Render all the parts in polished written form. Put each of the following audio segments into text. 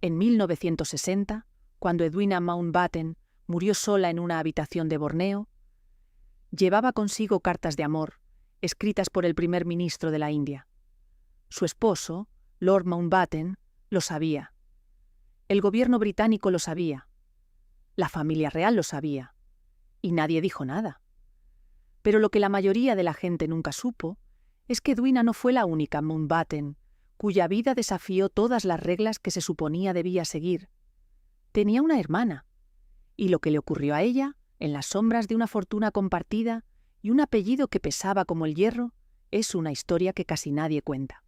En 1960, cuando Edwina Mountbatten murió sola en una habitación de Borneo, llevaba consigo cartas de amor, escritas por el primer ministro de la India. Su esposo, Lord Mountbatten, lo sabía. El gobierno británico lo sabía. La familia real lo sabía. Y nadie dijo nada. Pero lo que la mayoría de la gente nunca supo es que Edwina no fue la única Mountbatten cuya vida desafió todas las reglas que se suponía debía seguir. Tenía una hermana, y lo que le ocurrió a ella, en las sombras de una fortuna compartida y un apellido que pesaba como el hierro, es una historia que casi nadie cuenta.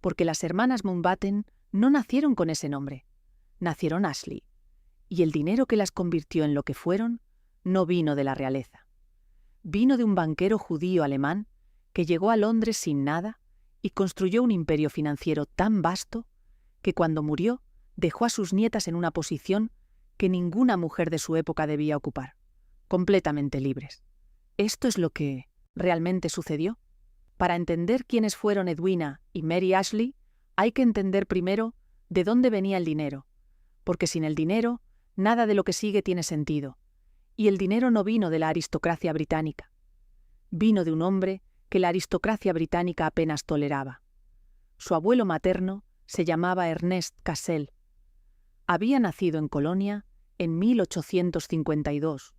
Porque las hermanas Mountbatten no nacieron con ese nombre, nacieron Ashley, y el dinero que las convirtió en lo que fueron no vino de la realeza. Vino de un banquero judío alemán que llegó a Londres sin nada y construyó un imperio financiero tan vasto que cuando murió dejó a sus nietas en una posición que ninguna mujer de su época debía ocupar, completamente libres. ¿Esto es lo que realmente sucedió? Para entender quiénes fueron Edwina y Mary Ashley, hay que entender primero de dónde venía el dinero, porque sin el dinero, nada de lo que sigue tiene sentido. Y el dinero no vino de la aristocracia británica. Vino de un hombre que la aristocracia británica apenas toleraba. Su abuelo materno se llamaba Ernest Cassell. Había nacido en Colonia en 1852,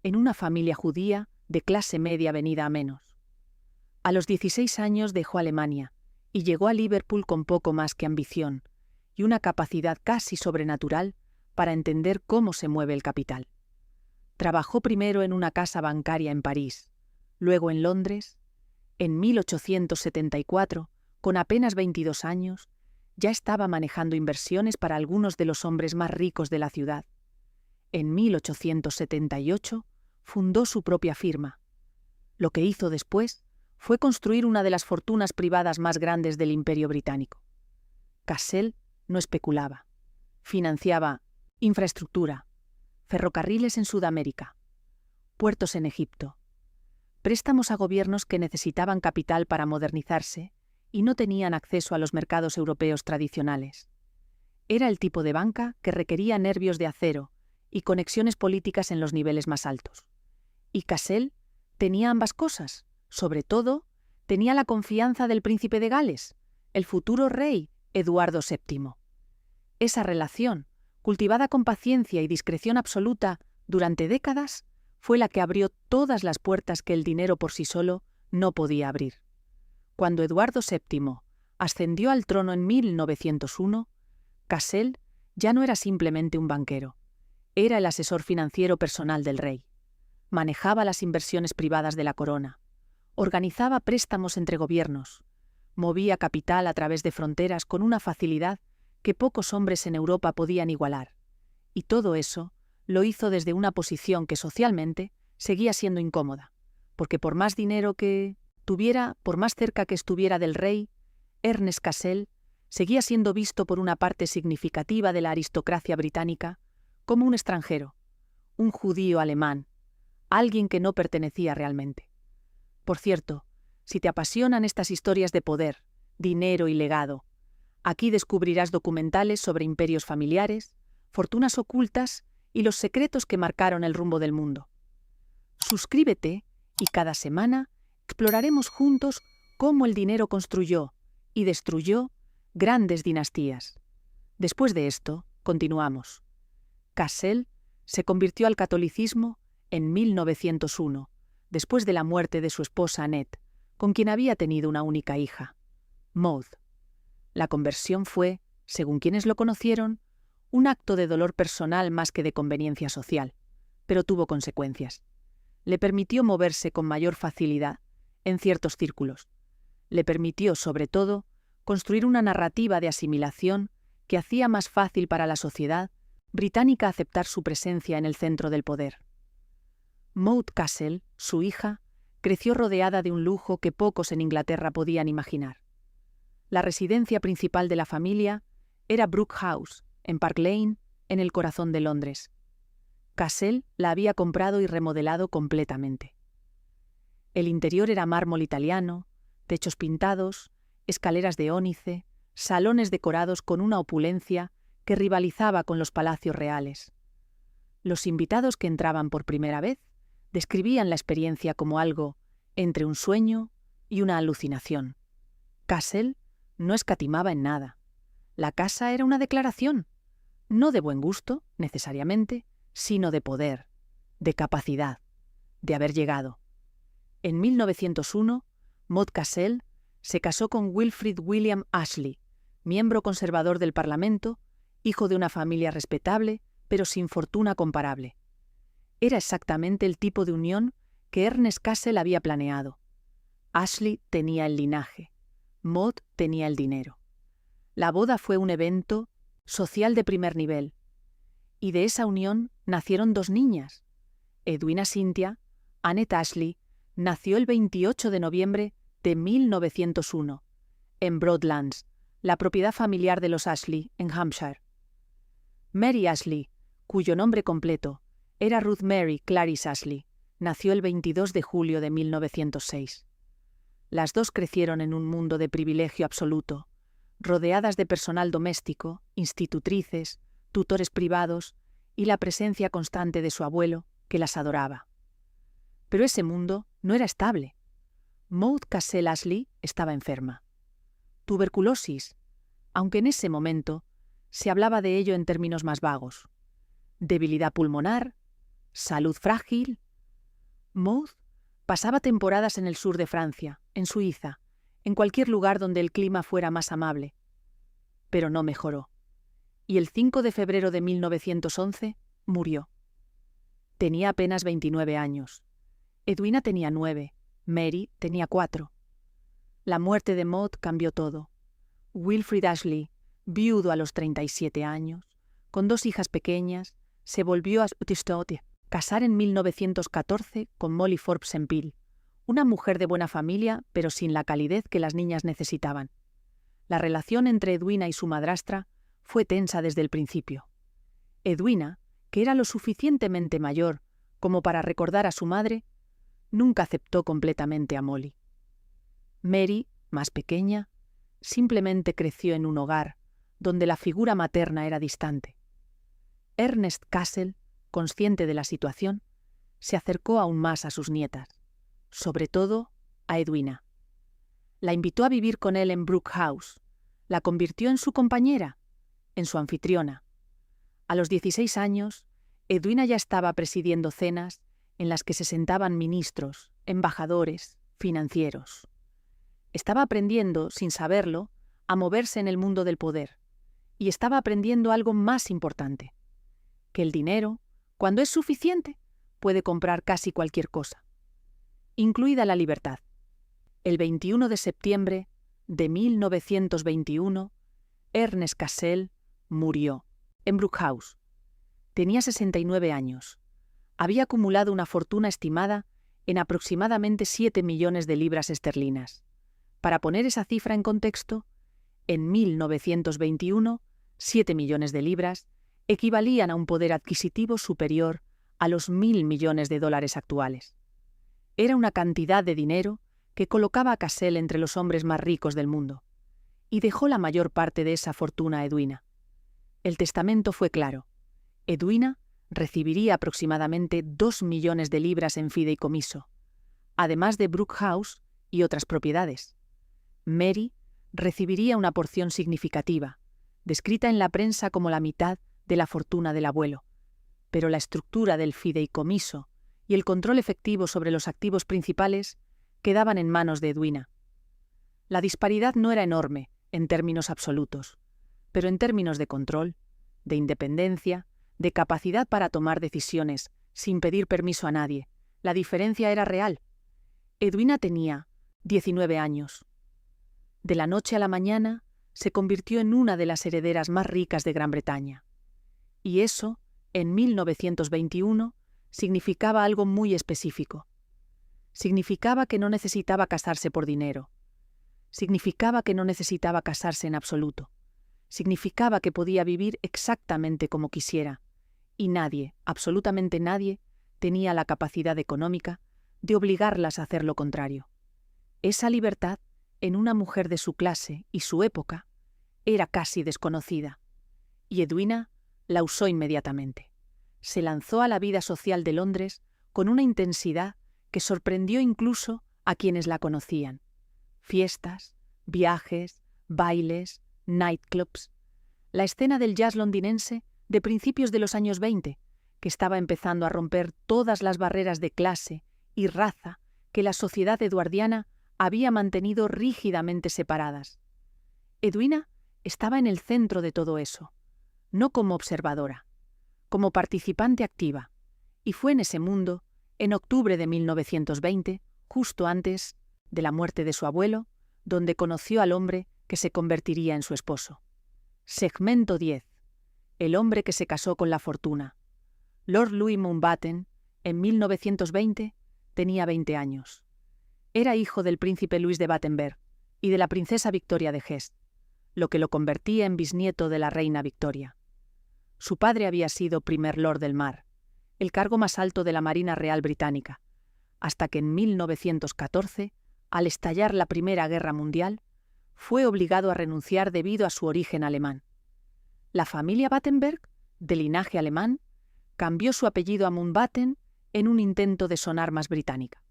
en una familia judía de clase media venida a menos. A los 16 años dejó Alemania y llegó a Liverpool con poco más que ambición y una capacidad casi sobrenatural para entender cómo se mueve el capital. Trabajó primero en una casa bancaria en París, luego en Londres. En 1874, con apenas 22 años, ya estaba manejando inversiones para algunos de los hombres más ricos de la ciudad. En 1878, fundó su propia firma. Lo que hizo después fue construir una de las fortunas privadas más grandes del Imperio Británico. Cassell no especulaba. Financiaba infraestructura, ferrocarriles en Sudamérica, puertos en Egipto, préstamos a gobiernos que necesitaban capital para modernizarse y no tenían acceso a los mercados europeos tradicionales. Era el tipo de banca que requería nervios de acero y conexiones políticas en los niveles más altos. Y Cassell tenía ambas cosas. Sobre todo, tenía la confianza del príncipe de Gales, el futuro rey Eduardo VII. Esa relación, cultivada con paciencia y discreción absoluta durante décadas, fue la que abrió todas las puertas que el dinero por sí solo no podía abrir. Cuando Eduardo VII ascendió al trono en 1901, Cassell ya no era simplemente un banquero, era el asesor financiero personal del rey. Manejaba las inversiones privadas de la corona, organizaba préstamos entre gobiernos, movía capital a través de fronteras con una facilidad que pocos hombres en Europa podían igualar. Y todo eso lo hizo desde una posición que socialmente seguía siendo incómoda, porque por más dinero que tuviera, por más cerca que estuviera del rey, Ernest Cassell seguía siendo visto por una parte significativa de la aristocracia británica como un extranjero, un judío alemán, alguien que no pertenecía realmente. Por cierto, si te apasionan estas historias de poder, dinero y legado, aquí descubrirás documentales sobre imperios familiares, fortunas ocultas y los secretos que marcaron el rumbo del mundo. Suscríbete y cada semana exploraremos juntos cómo el dinero construyó y destruyó grandes dinastías. Después de esto, continuamos. Cassell se convirtió al catolicismo en 1901, después de la muerte de su esposa Annette, con quien había tenido una única hija, Maud. La conversión fue, según quienes lo conocieron, un acto de dolor personal más que de conveniencia social, pero tuvo consecuencias. Le permitió moverse con mayor facilidad en ciertos círculos. Le permitió, sobre todo, construir una narrativa de asimilación que hacía más fácil para la sociedad británica aceptar su presencia en el centro del poder. Maud Cassell, su hija, creció rodeada de un lujo que pocos en Inglaterra podían imaginar. La residencia principal de la familia era Brook House, en Park Lane, en el corazón de Londres. Cassell la había comprado y remodelado completamente. El interior era mármol italiano, techos pintados, escaleras de ónice, salones decorados con una opulencia que rivalizaba con los palacios reales. Los invitados que entraban por primera vez describían la experiencia como algo entre un sueño y una alucinación. Castle no escatimaba en nada. La casa era una declaración, no de buen gusto, necesariamente, sino de poder, de capacidad, de haber llegado. En 1901, Maud Cassel se casó con Wilfrid William Ashley, miembro conservador del Parlamento, hijo de una familia respetable, pero sin fortuna comparable. Era exactamente el tipo de unión que Ernest Cassel había planeado. Ashley tenía el linaje, Maud tenía el dinero. La boda fue un evento social de primer nivel, y de esa unión nacieron dos niñas. Edwina Cynthia, Annette Ashley, nació el 28 de noviembre de 1901, en Broadlands, la propiedad familiar de los Ashley, en Hampshire. Mary Ashley, cuyo nombre completo era Ruth Mary Clarice Ashley, nació el 22 de julio de 1906. Las dos crecieron en un mundo de privilegio absoluto, rodeadas de personal doméstico, institutrices, tutores privados y la presencia constante de su abuelo, que las adoraba. Pero ese mundo no era estable. Maud Cassel Ashley estaba enferma. Tuberculosis, aunque en ese momento se hablaba de ello en términos más vagos. Debilidad pulmonar, salud frágil. Maud pasaba temporadas en el sur de Francia, en Suiza, en cualquier lugar donde el clima fuera más amable. Pero no mejoró. Y el 5 de febrero de 1911 murió. Tenía apenas 29 años. Edwina tenía 9, Mary tenía 4. La muerte de Maud cambió todo. Wilfrid Ashley, viudo a los 37 años, con 2 hijas pequeñas, se volvió a casar en 1914 con Molly Forbes Empire, una mujer de buena familia, pero sin la calidez que las niñas necesitaban. La relación entre Edwina y su madrastra fue tensa desde el principio. Edwina, que era lo suficientemente mayor como para recordar a su madre, nunca aceptó completamente a Molly. Mary, más pequeña, simplemente creció en un hogar donde la figura materna era distante. Ernest Cassel, consciente de la situación, se acercó aún más a sus nietas, sobre todo a Edwina. La invitó a vivir con él en Brook House, la convirtió en su compañera, en su anfitriona. A los 16 años, Edwina ya estaba presidiendo cenas en las que se sentaban ministros, embajadores, financieros. Estaba aprendiendo, sin saberlo, a moverse en el mundo del poder, y estaba aprendiendo algo más importante, que el dinero, cuando es suficiente, puede comprar casi cualquier cosa, incluida la libertad. El 21 de septiembre de 1921, Ernest Cassel murió en Brook House. Tenía 69 años. Había acumulado una fortuna estimada en aproximadamente 7 millones de libras esterlinas. Para poner esa cifra en contexto, en 1921, 7 millones de libras equivalían a un poder adquisitivo superior a los 1.000 millones de dólares actuales. Era una cantidad de dinero que colocaba a Cassel entre los hombres más ricos del mundo, y dejó la mayor parte de esa fortuna a Edwina. El testamento fue claro. Edwina recibiría aproximadamente 2 millones de libras en fideicomiso, además de Brook House y otras propiedades. Mary recibiría una porción significativa, descrita en la prensa como la mitad de la fortuna del abuelo, pero la estructura del fideicomiso y el control efectivo sobre los activos principales quedaban en manos de Edwina. La disparidad no era enorme en términos absolutos, pero en términos de control, de independencia, de capacidad para tomar decisiones sin pedir permiso a nadie, la diferencia era real. Edwina tenía 19 años. De la noche a la mañana se convirtió en una de las herederas más ricas de Gran Bretaña. Y eso, en 1921, significaba algo muy específico. Significaba que no necesitaba casarse por dinero. Significaba que no necesitaba casarse en absoluto. Significaba que podía vivir exactamente como quisiera, y nadie, absolutamente nadie, tenía la capacidad económica de obligarlas a hacer lo contrario. Esa libertad, en una mujer de su clase y su época, era casi desconocida, y Edwina la usó inmediatamente. Se lanzó a la vida social de Londres con una intensidad que sorprendió incluso a quienes la conocían. Fiestas, viajes, bailes, nightclubs. La escena del jazz londinense de principios de los años 20, que estaba empezando a romper todas las barreras de clase y raza que la sociedad eduardiana había mantenido rígidamente separadas. Edwina estaba en el centro de todo eso, no como observadora, como participante activa, y fue en ese mundo, en octubre de 1920, justo antes de la muerte de su abuelo, donde conoció al hombre que se convertiría en su esposo. Segmento 10. El hombre que se casó con la fortuna. Lord Louis Mountbatten, en 1920, tenía 20 años. Era hijo del príncipe Luis de Battenberg y de la princesa Victoria de Hesse, lo que lo convertía en bisnieto de la reina Victoria. Su padre había sido primer lord del mar, el cargo más alto de la Marina Real Británica, hasta que en 1914, al estallar la Primera Guerra Mundial, fue obligado a renunciar debido a su origen alemán. La familia Battenberg, de linaje alemán, cambió su apellido a Mountbatten en un intento de sonar más británica.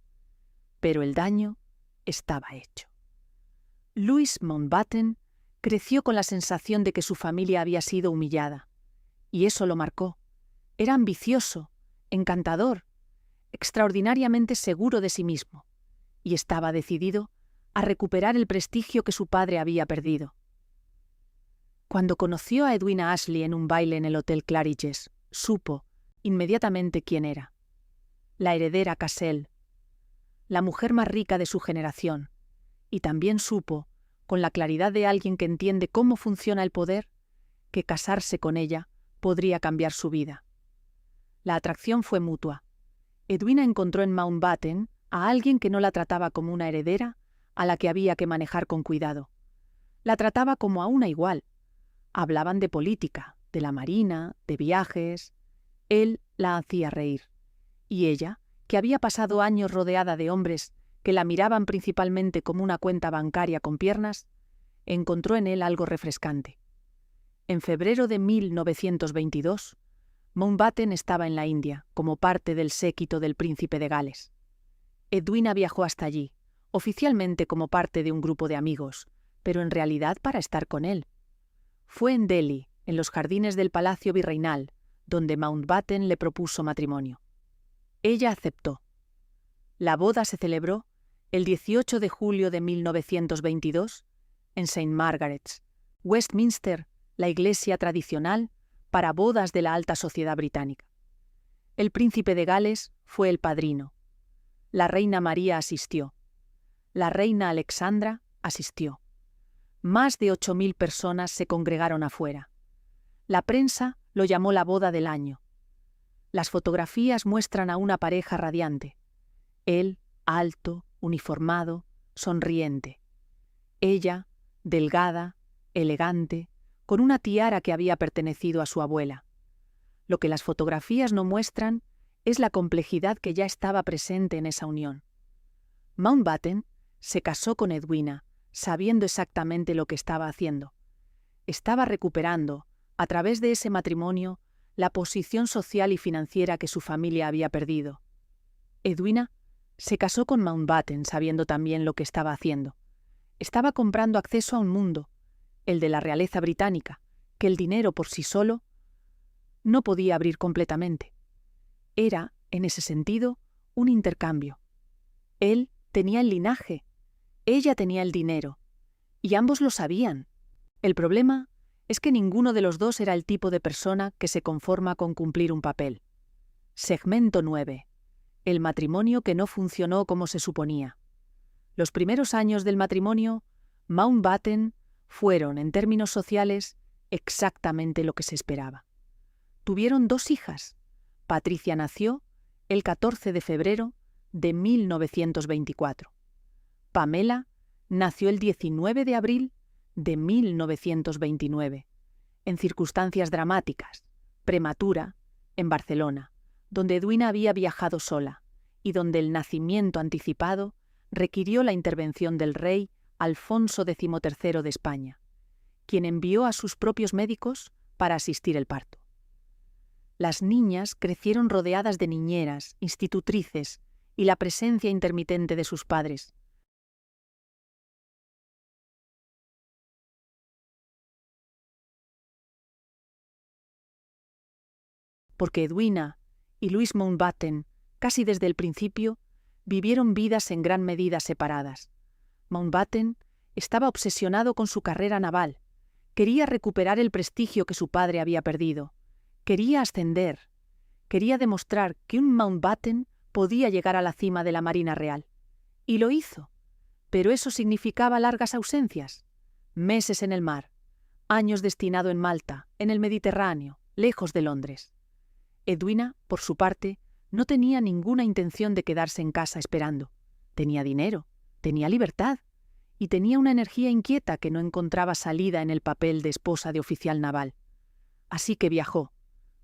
Pero el daño estaba hecho. Louis Mountbatten creció con la sensación de que su familia había sido humillada, y eso lo marcó. Era ambicioso, encantador, extraordinariamente seguro de sí mismo, y estaba decidido a recuperar el prestigio que su padre había perdido. Cuando conoció a Edwina Ashley en un baile en el Hotel Claridge's, supo inmediatamente quién era. La heredera Cassell, la mujer más rica de su generación, y también supo, con la claridad de alguien que entiende cómo funciona el poder, que casarse con ella podría cambiar su vida. La atracción fue mutua. Edwina encontró en Mountbatten a alguien que no la trataba como una heredera a la que había que manejar con cuidado. La trataba como a una igual. Hablaban de política, de la marina, de viajes. Él la hacía reír. Y ella, que había pasado años rodeada de hombres que la miraban principalmente como una cuenta bancaria con piernas, encontró en él algo refrescante. En febrero de 1922, Mountbatten estaba en la India, como parte del séquito del príncipe de Gales. Edwina viajó hasta allí, oficialmente como parte de un grupo de amigos, pero en realidad para estar con él. Fue en Delhi, en los jardines del Palacio Virreinal, donde Mountbatten le propuso matrimonio. Ella aceptó. La boda se celebró el 18 de julio de 1922 en St. Margaret's, Westminster, la iglesia tradicional para bodas de la alta sociedad británica. El príncipe de Gales fue el padrino. La reina María asistió. La reina Alexandra asistió. Más de 8.000 personas se congregaron afuera. La prensa lo llamó la boda del año. Las fotografías muestran a una pareja radiante. Él, alto, uniformado, sonriente. Ella, delgada, elegante, con una tiara que había pertenecido a su abuela. Lo que las fotografías no muestran es la complejidad que ya estaba presente en esa unión. Mountbatten se casó con Edwina, sabiendo exactamente lo que estaba haciendo. Estaba recuperando, a través de ese matrimonio, la posición social y financiera que su familia había perdido. Edwina se casó con Mountbatten sabiendo también lo que estaba haciendo. Estaba comprando acceso a un mundo, el de la realeza británica, que el dinero por sí solo no podía abrir completamente. Era, en ese sentido, un intercambio. Él tenía el linaje, ella tenía el dinero, y ambos lo sabían. El problema es que ninguno de los dos era el tipo de persona que se conforma con cumplir un papel. Segmento 9. El matrimonio que no funcionó como se suponía. Los primeros años del matrimonio, Mountbatten fueron, en términos sociales, exactamente lo que se esperaba. Tuvieron 2 hijas. Patricia nació el 14 de febrero de 1924. Pamela nació el 19 de abril de 1929, en circunstancias dramáticas, prematura, en Barcelona, donde Edwina había viajado sola y donde el nacimiento anticipado requirió la intervención del rey Alfonso XIII de España, quien envió a sus propios médicos para asistir el parto. Las niñas crecieron rodeadas de niñeras, institutrices y la presencia intermitente de sus padres. Porque Edwina y Louis Mountbatten, casi desde el principio, vivieron vidas en gran medida separadas. Mountbatten estaba obsesionado con su carrera naval. Quería recuperar el prestigio que su padre había perdido. Quería ascender. Quería demostrar que un Mountbatten podía llegar a la cima de la Marina Real. Y lo hizo. Pero eso significaba largas ausencias. Meses en el mar. Años destinado en Malta, en el Mediterráneo, lejos de Londres. Edwina, por su parte, no tenía ninguna intención de quedarse en casa esperando. Tenía dinero, tenía libertad y tenía una energía inquieta que no encontraba salida en el papel de esposa de oficial naval. Así que viajó,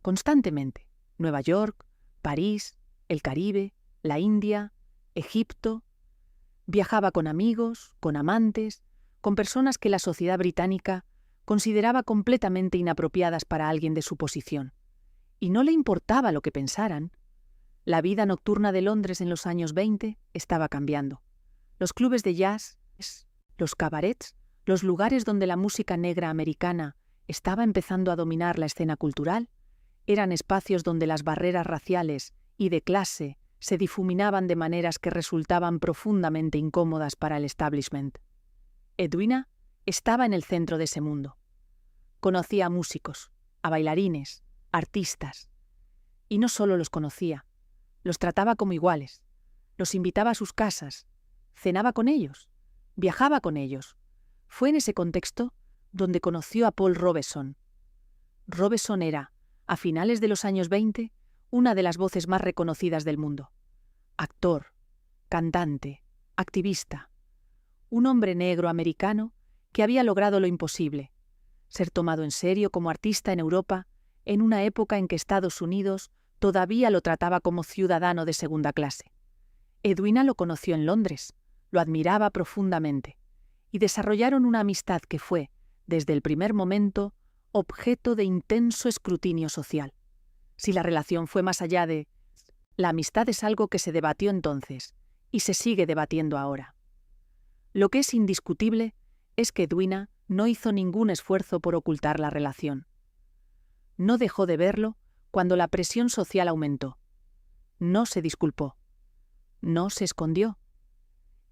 constantemente. Nueva York, París, el Caribe, la India, Egipto. Viajaba con amigos, con amantes, con personas que la sociedad británica consideraba completamente inapropiadas para alguien de su posición. Y no le importaba lo que pensaran. La vida nocturna de Londres en los años 20 estaba cambiando. Los clubes de jazz, los cabarets, los lugares donde la música negra americana estaba empezando a dominar la escena cultural, eran espacios donde las barreras raciales y de clase se difuminaban de maneras que resultaban profundamente incómodas para el establishment. Edwina estaba en el centro de ese mundo. Conocía a músicos, a bailarines, artistas. Y no solo los conocía, los trataba como iguales, los invitaba a sus casas, cenaba con ellos, viajaba con ellos. Fue en ese contexto donde conoció a Paul Robeson. Robeson era, a finales de los años 20, una de las voces más reconocidas del mundo. Actor, cantante, activista. Un hombre negro americano que había logrado lo imposible, ser tomado en serio como artista en Europa en una época en que Estados Unidos todavía lo trataba como ciudadano de segunda clase. Edwina lo conoció en Londres, lo admiraba profundamente, y desarrollaron una amistad que fue, desde el primer momento, objeto de intenso escrutinio social. Si la relación fue más allá de... La amistad es algo que se debatió entonces, y se sigue debatiendo ahora. Lo que es indiscutible es que Edwina no hizo ningún esfuerzo por ocultar la relación. No dejó de verlo cuando la presión social aumentó. No se disculpó. No se escondió.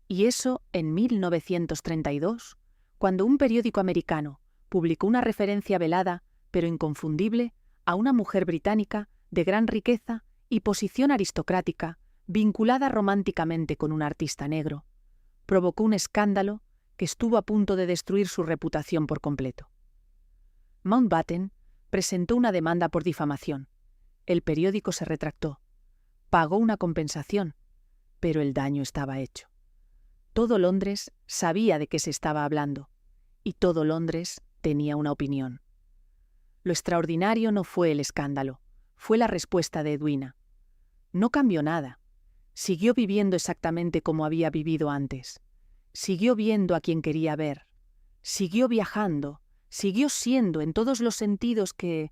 Y eso en 1932, cuando un periódico americano publicó una referencia velada, pero inconfundible, a una mujer británica de gran riqueza y posición aristocrática, vinculada románticamente con un artista negro, provocó un escándalo que estuvo a punto de destruir su reputación por completo. Mountbatten presentó una demanda por difamación. El periódico se retractó. Pagó una compensación, pero el daño estaba hecho. Todo Londres sabía de qué se estaba hablando, y todo Londres tenía una opinión. Lo extraordinario no fue el escándalo, fue la respuesta de Edwina. No cambió nada. Siguió viviendo exactamente como había vivido antes. Siguió viendo a quien quería ver. Siguió viajando. Siguió siendo en todos los sentidos que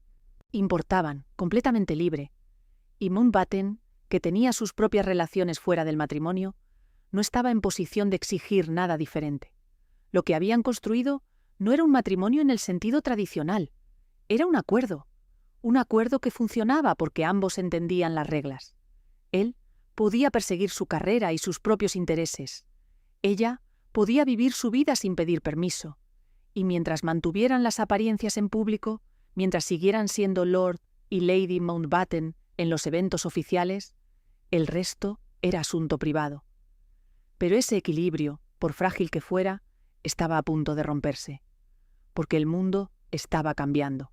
importaban, completamente libre. Y Mountbatten, que tenía sus propias relaciones fuera del matrimonio, no estaba en posición de exigir nada diferente. Lo que habían construido no era un matrimonio en el sentido tradicional. Era un acuerdo que funcionaba porque ambos entendían las reglas. Él podía perseguir su carrera y sus propios intereses. Ella podía vivir su vida sin pedir permiso. Y mientras mantuvieran las apariencias en público, mientras siguieran siendo Lord y Lady Mountbatten en los eventos oficiales, el resto era asunto privado. Pero ese equilibrio, por frágil que fuera, estaba a punto de romperse, porque el mundo estaba cambiando,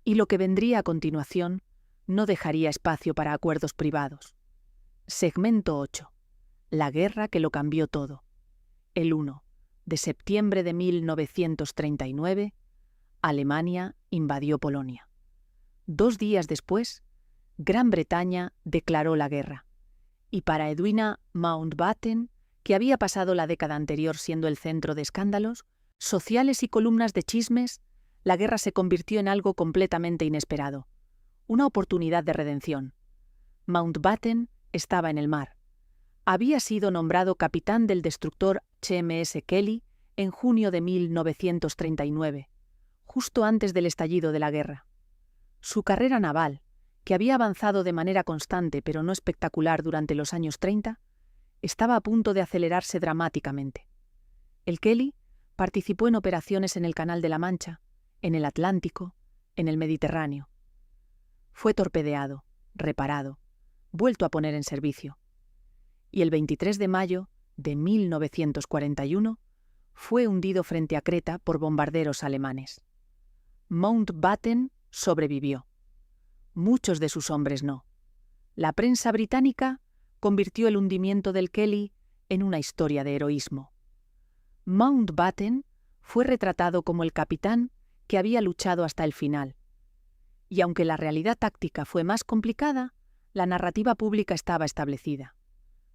y lo que vendría a continuación no dejaría espacio para acuerdos privados. Segmento 8. La guerra que lo cambió todo. El 1 de septiembre de 1939, Alemania invadió Polonia. 2 días después, Gran Bretaña declaró la guerra. Y para Edwina Mountbatten, que había pasado la década anterior siendo el centro de escándalos, sociales y columnas de chismes, la guerra se convirtió en algo completamente inesperado, una oportunidad de redención. Mountbatten estaba en el mar. Había sido nombrado capitán del destructor HMS Kelly en junio de 1939, justo antes del estallido de la guerra. Su carrera naval, que había avanzado de manera constante pero no espectacular durante los años 30, estaba a punto de acelerarse dramáticamente. El Kelly participó en operaciones en el Canal de la Mancha, en el Atlántico, en el Mediterráneo. Fue torpedeado, reparado, vuelto a poner en servicio. Y el 23 de mayo de 1941 fue hundido frente a Creta por bombarderos alemanes. Mountbatten sobrevivió. Muchos de sus hombres no. La prensa británica convirtió el hundimiento del Kelly en una historia de heroísmo. Mountbatten fue retratado como el capitán que había luchado hasta el final. Y aunque la realidad táctica fue más complicada, la narrativa pública estaba establecida.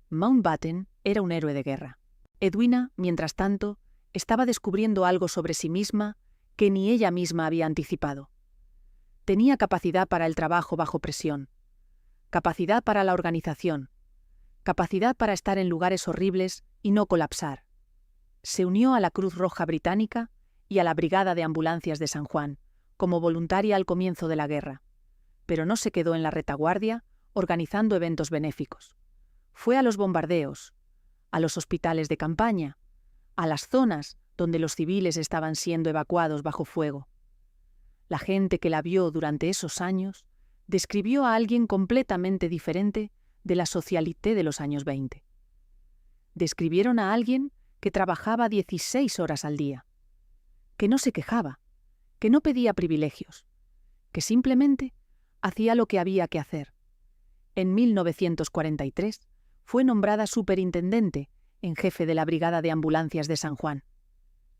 Mountbatten era un héroe de guerra. Edwina, mientras tanto, estaba descubriendo algo sobre sí misma que ni ella misma había anticipado. Tenía capacidad para el trabajo bajo presión, capacidad para la organización, capacidad para estar en lugares horribles y no colapsar. Se unió a la Cruz Roja Británica y a la Brigada de Ambulancias de San Juan, como voluntaria al comienzo de la guerra, pero no se quedó en la retaguardia organizando eventos benéficos. Fue a los bombardeos, a los hospitales de campaña, a las zonas donde los civiles estaban siendo evacuados bajo fuego. La gente que la vio durante esos años describió a alguien completamente diferente de la socialité de los años 20. Describieron a alguien que trabajaba 16 horas al día, que no se quejaba, que no pedía privilegios, que simplemente hacía lo que había que hacer. En 1943 fue nombrada superintendente en jefe de la Brigada de Ambulancias de San Juan.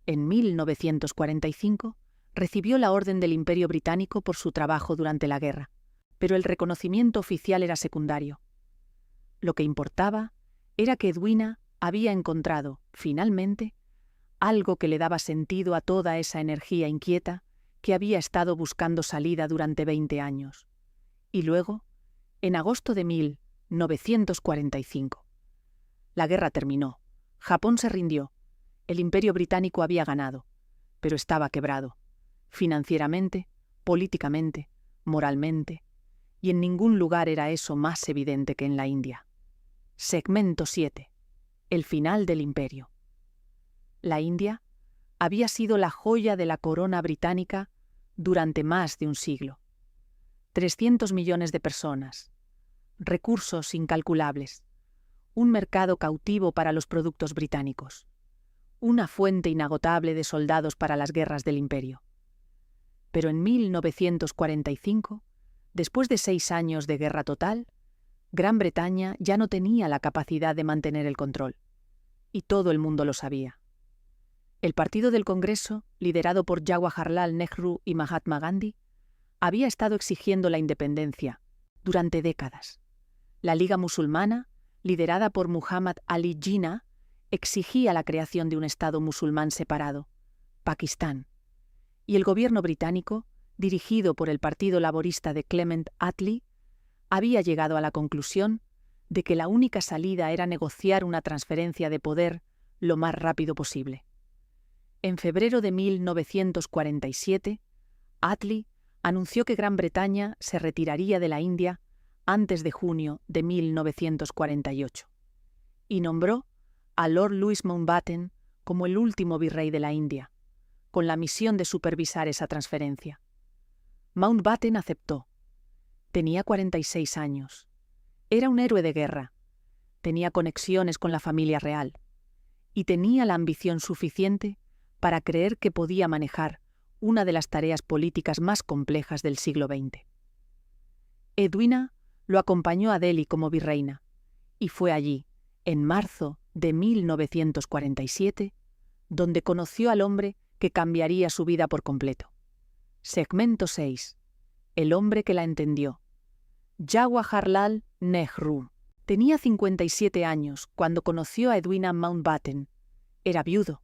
En 1945 recibió la Orden del Imperio Británico por su trabajo durante la guerra, pero el reconocimiento oficial era secundario. Lo que importaba era que Edwina había encontrado, finalmente, algo que le daba sentido a toda esa energía inquieta que había estado buscando salida durante 20 años. Y luego, en agosto de 1945. La guerra terminó. Japón se rindió. El Imperio Británico había ganado, pero estaba quebrado. Financieramente, políticamente, moralmente, y en ningún lugar era eso más evidente que en la India. Segmento 7. El final del imperio. La India había sido la joya de la corona británica durante más de un siglo. 300 millones de personas, recursos incalculables, un mercado cautivo para los productos británicos, una fuente inagotable de soldados para las guerras del imperio. Pero en 1945, después de 6 años de guerra total, Gran Bretaña ya no tenía la capacidad de mantener el control, y todo el mundo lo sabía. El partido del Congreso, liderado por Jawaharlal Nehru y Mahatma Gandhi, había estado exigiendo la independencia durante décadas. La Liga Musulmana, liderada por Muhammad Ali Jinnah, exigía la creación de un Estado musulmán separado, Pakistán, y el gobierno británico, dirigido por el Partido Laborista de Clement Attlee, había llegado a la conclusión de que la única salida era negociar una transferencia de poder lo más rápido posible. En febrero de 1947, Attlee anunció que Gran Bretaña se retiraría de la India antes de junio de 1948 y nombró a Lord Louis Mountbatten como el último virrey de la India, con la misión de supervisar esa transferencia. Mountbatten aceptó. Tenía 46 años. Era un héroe de guerra. Tenía conexiones con la familia real. Y tenía la ambición suficiente para creer que podía manejar una de las tareas políticas más complejas del siglo XX. Edwina lo acompañó a Delhi como virreina, y fue allí, en marzo de 1947, donde conoció al hombre que cambiaría su vida por completo. Segmento 6. El hombre que la entendió. Jawaharlal Nehru. Tenía 57 años cuando conoció a Edwina Mountbatten. Era viudo.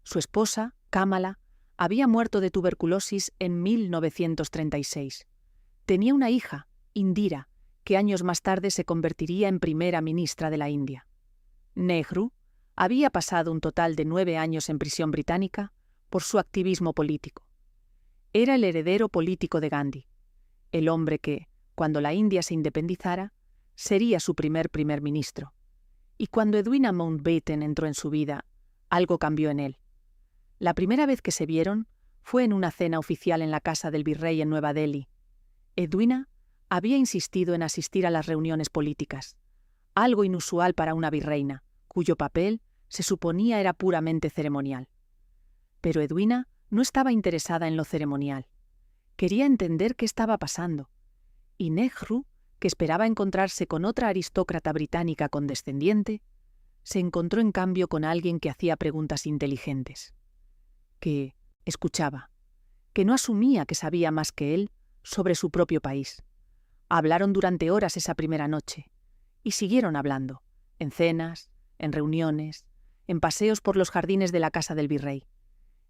Su esposa, Kamala, Había muerto de tuberculosis en 1936. Tenía una hija, Indira, que años más tarde se convertiría en primera ministra de la India. Nehru había pasado un total de 9 años en prisión británica por su activismo político. Era el heredero político de Gandhi, el hombre que, cuando la India se independizara, sería su primer ministro. Y cuando Edwina Mountbatten entró en su vida, algo cambió en él. La primera vez que se vieron fue en una cena oficial en la casa del virrey en Nueva Delhi. Edwina había insistido en asistir a las reuniones políticas, algo inusual para una virreina, cuyo papel se suponía era puramente ceremonial. Pero Edwina no estaba interesada en lo ceremonial. Quería entender qué estaba pasando. Y Nehru, que esperaba encontrarse con otra aristócrata británica condescendiente, se encontró en cambio con alguien que hacía preguntas inteligentes, que escuchaba, que no asumía que sabía más que él sobre su propio país. Hablaron durante horas esa primera noche, y siguieron hablando, en cenas, en reuniones, en paseos por los jardines de la casa del virrey.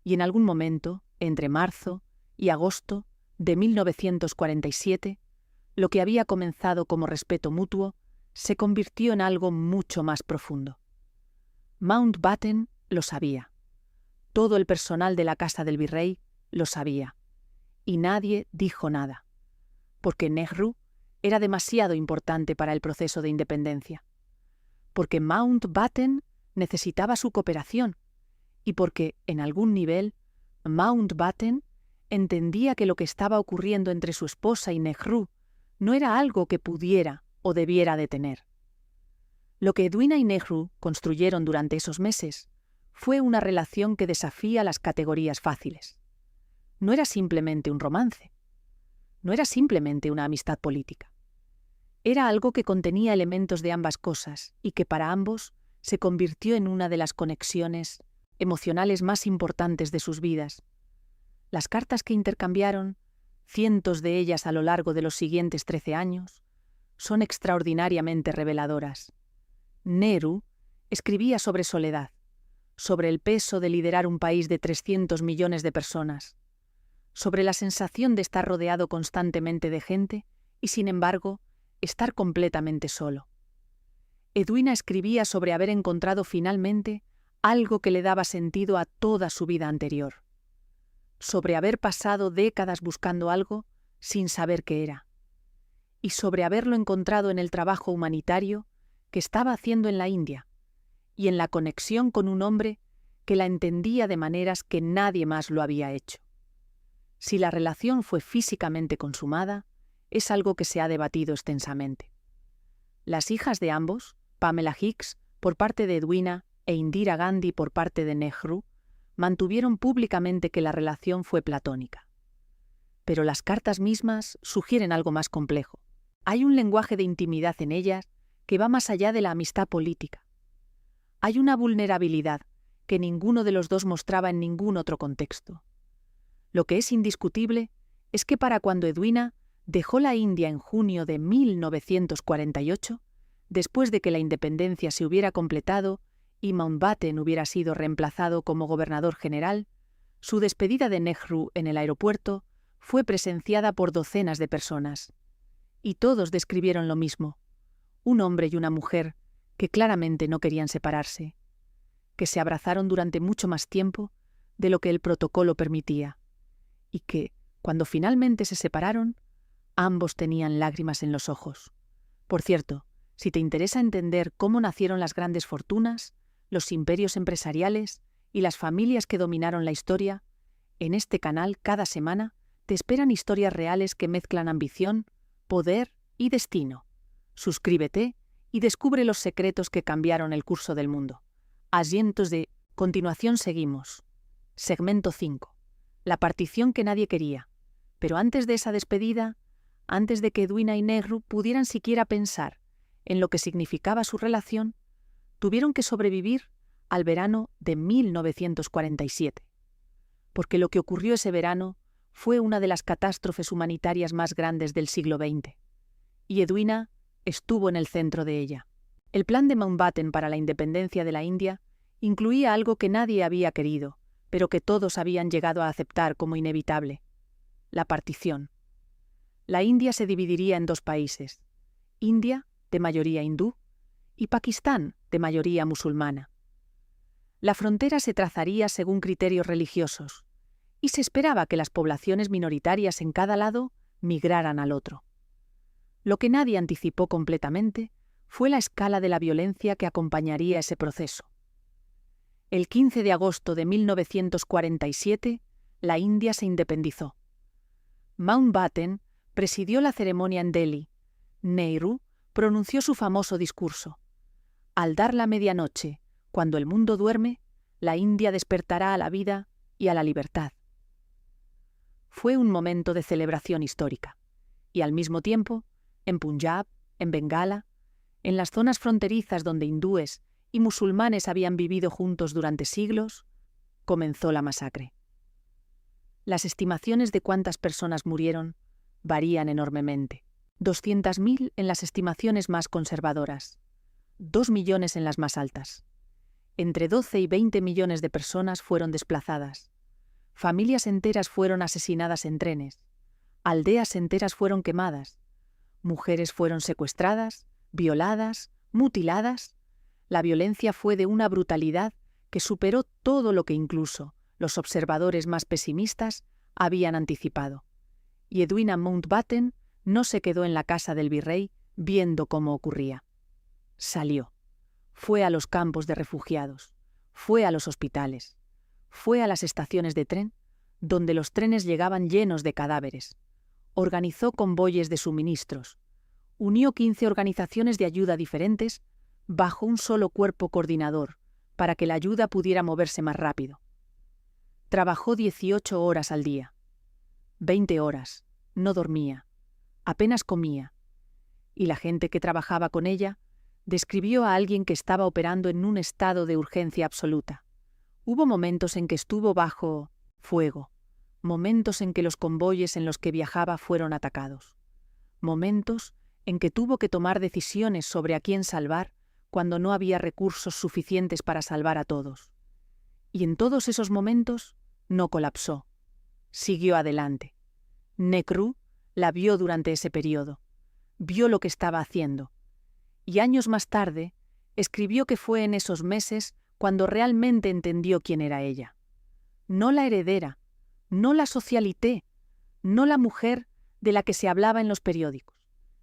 Y en algún momento, entre marzo y agosto de 1947, lo que había comenzado como respeto mutuo se convirtió en algo mucho más profundo. Mountbatten lo sabía. Todo el personal de la casa del virrey lo sabía. Y nadie dijo nada, porque Nehru era demasiado importante para el proceso de independencia, porque Mountbatten necesitaba su cooperación y porque, en algún nivel, Mountbatten entendía que lo que estaba ocurriendo entre su esposa y Nehru no era algo que pudiera o debiera detener. Lo que Edwina y Nehru construyeron durante esos meses fue una relación que desafía las categorías fáciles. No era simplemente un romance. No era simplemente una amistad política. Era algo que contenía elementos de ambas cosas y que para ambos se convirtió en una de las conexiones emocionales más importantes de sus vidas. Las cartas que intercambiaron, cientos de ellas a lo largo de los siguientes 13 años, son extraordinariamente reveladoras. Nehru escribía sobre soledad, sobre el peso de liderar un país de 300 millones de personas, sobre la sensación de estar rodeado constantemente de gente y, sin embargo, estar completamente solo. Edwina escribía sobre haber encontrado finalmente algo que le daba sentido a toda su vida anterior, sobre haber pasado décadas buscando algo sin saber qué era, y sobre haberlo encontrado en el trabajo humanitario que estaba haciendo en la India, y en la conexión con un hombre que la entendía de maneras que nadie más lo había hecho. Si la relación fue físicamente consumada, es algo que se ha debatido extensamente. Las hijas de ambos, Pamela Hicks por parte de Edwina e Indira Gandhi por parte de Nehru, mantuvieron públicamente que la relación fue platónica. Pero las cartas mismas sugieren algo más complejo. Hay un lenguaje de intimidad en ellas que va más allá de la amistad política. Hay una vulnerabilidad que ninguno de los dos mostraba en ningún otro contexto. Lo que es indiscutible es que para cuando Edwina dejó la India en junio de 1948, después de que la independencia se hubiera completado y Mountbatten hubiera sido reemplazado como gobernador general, su despedida de Nehru en el aeropuerto fue presenciada por docenas de personas. Y todos describieron lo mismo: un hombre y una mujer que claramente no querían separarse, que se abrazaron durante mucho más tiempo de lo que el protocolo permitía, y que, cuando finalmente se separaron, ambos tenían lágrimas en los ojos. Por cierto, si te interesa entender cómo nacieron las grandes fortunas, los imperios empresariales y las familias que dominaron la historia, en este canal cada semana te esperan historias reales que mezclan ambición, poder y destino. Suscríbete y descubre los secretos que cambiaron el curso del mundo. Asientos de continuación seguimos. Segmento 5. La partición que nadie quería. Pero antes de esa despedida, antes de que Edwina y Nehru pudieran siquiera pensar en lo que significaba su relación, tuvieron que sobrevivir al verano de 1947. Porque lo que ocurrió ese verano fue una de las catástrofes humanitarias más grandes del siglo XX. Y Edwina estuvo en el centro de ella. El plan de Mountbatten para la independencia de la India incluía algo que nadie había querido, pero que todos habían llegado a aceptar como inevitable: la partición. La India se dividiría en dos países: India, de mayoría hindú, y Pakistán, de mayoría musulmana. La frontera se trazaría según criterios religiosos, y se esperaba que las poblaciones minoritarias en cada lado migraran al otro. Lo que nadie anticipó completamente fue la escala de la violencia que acompañaría ese proceso. El 15 de agosto de 1947, la India se independizó. Mountbatten presidió la ceremonia en Delhi. Nehru pronunció su famoso discurso: al dar la medianoche, cuando el mundo duerme, la India despertará a la vida y a la libertad. Fue un momento de celebración histórica, y al mismo tiempo, en Punjab, en Bengala, en las zonas fronterizas donde hindúes y musulmanes habían vivido juntos durante siglos, comenzó la masacre. Las estimaciones de cuántas personas murieron varían enormemente. 200.000 en las estimaciones más conservadoras, 2 millones en las más altas. Entre 12 y 20 millones de personas fueron desplazadas. Familias enteras fueron asesinadas en trenes. Aldeas enteras fueron quemadas. Mujeres fueron secuestradas, violadas, mutiladas. La violencia fue de una brutalidad que superó todo lo que incluso los observadores más pesimistas habían anticipado. Y Edwina Mountbatten no se quedó en la casa del virrey viendo cómo ocurría. Salió. Fue a los campos de refugiados. Fue a los hospitales. Fue a las estaciones de tren, donde los trenes llegaban llenos de cadáveres. Organizó convoyes de suministros. Unió 15 organizaciones de ayuda diferentes bajo un solo cuerpo coordinador para que la ayuda pudiera moverse más rápido. Trabajó 18 horas al día. 20 horas. No dormía. Apenas comía. Y la gente que trabajaba con ella describió a alguien que estaba operando en un estado de urgencia absoluta. Hubo momentos en que estuvo bajo fuego, momentos en que los convoyes en los que viajaba fueron atacados, momentos en que tuvo que tomar decisiones sobre a quién salvar cuando no había recursos suficientes para salvar a todos. Y en todos esos momentos no colapsó. Siguió adelante. Nehru la vio durante ese periodo. Vio lo que estaba haciendo. Y años más tarde escribió que fue en esos meses cuando realmente entendió quién era ella. No la heredera, no la socialité, no la mujer de la que se hablaba en los periódicos,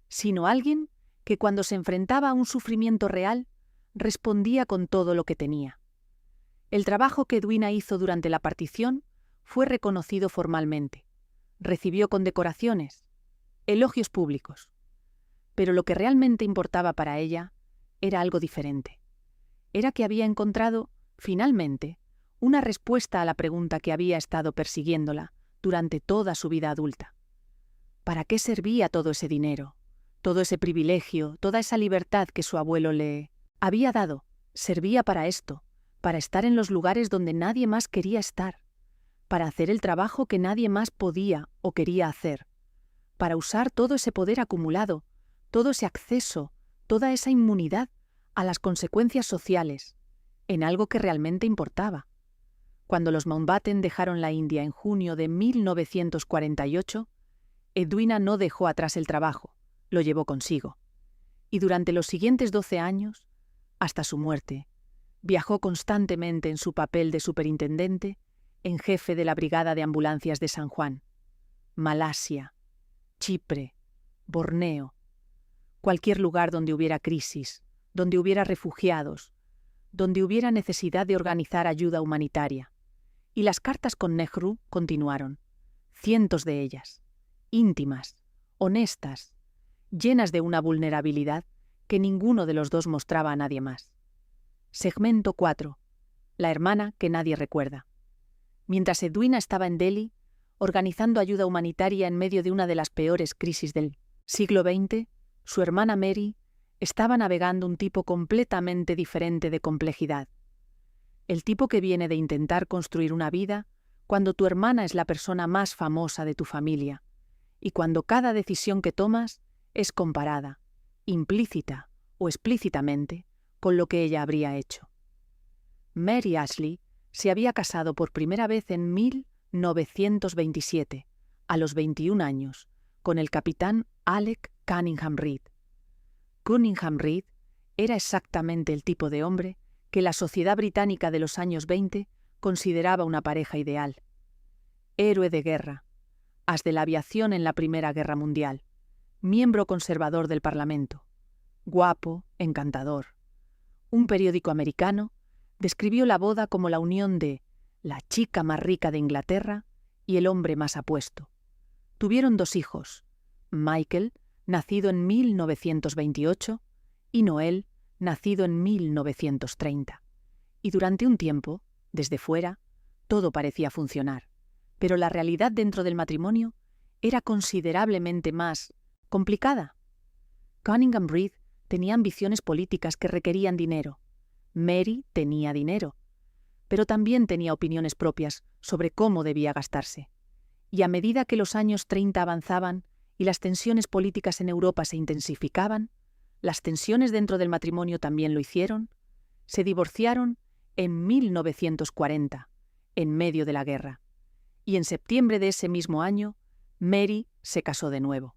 sino alguien que cuando se enfrentaba a un sufrimiento real, respondía con todo lo que tenía. El trabajo que Edwina hizo durante la partición fue reconocido formalmente. Recibió condecoraciones, elogios públicos. Pero lo que realmente importaba para ella era algo diferente. Era que había encontrado, finalmente, una respuesta a la pregunta que había estado persiguiéndola durante toda su vida adulta. ¿Para qué servía todo ese dinero, todo ese privilegio, toda esa libertad que su abuelo le había dado? Servía para esto, para estar en los lugares donde nadie más quería estar, para hacer el trabajo que nadie más podía o quería hacer, para usar todo ese poder acumulado, todo ese acceso, toda esa inmunidad a las consecuencias sociales, en algo que realmente importaba. Cuando los Mountbatten dejaron la India en junio de 1948, Edwina no dejó atrás el trabajo, lo llevó consigo. Y durante los siguientes 12 años, hasta su muerte, viajó constantemente en su papel de superintendente en jefe de la Brigada de Ambulancias de San Juan, Malasia, Chipre, Borneo, cualquier lugar donde hubiera crisis, donde hubiera refugiados, donde hubiera necesidad de organizar ayuda humanitaria. Y las cartas con Nehru continuaron, cientos de ellas, íntimas, honestas, llenas de una vulnerabilidad que ninguno de los dos mostraba a nadie más. Segmento 4. La hermana que nadie recuerda. Mientras Edwina estaba en Delhi, organizando ayuda humanitaria en medio de una de las peores crisis del siglo XX, su hermana Mary estaba navegando un tipo completamente diferente de complejidad. El tipo que viene de intentar construir una vida cuando tu hermana es la persona más famosa de tu familia y cuando cada decisión que tomas es comparada, implícita o explícitamente, con lo que ella habría hecho. Mary Ashley Se había casado por primera vez en 1927, a los 21 años, con el capitán Alec Cunningham Reed. Cunningham Reed era exactamente el tipo de hombre que la sociedad británica de los años 20 consideraba una pareja ideal. Héroe de guerra, as de la aviación en la Primera Guerra Mundial, miembro conservador del Parlamento, guapo, encantador. Un periódico americano describió la boda como la unión de la chica más rica de Inglaterra y el hombre más apuesto. Tuvieron 2 hijos, Michael, nacido en 1928, y Noel, nacido en 1930. Y durante un tiempo, desde fuera, todo parecía funcionar, pero la realidad dentro del matrimonio era considerablemente más complicada. Cunningham Reed tenía ambiciones políticas que requerían dinero. Mary tenía dinero, pero también tenía opiniones propias sobre cómo debía gastarse. Y a medida que los años 30 avanzaban y las tensiones políticas en Europa se intensificaban, las tensiones dentro del matrimonio también lo hicieron, se divorciaron en 1940, en medio de la guerra. Y en septiembre de ese mismo año, Mary se casó de nuevo,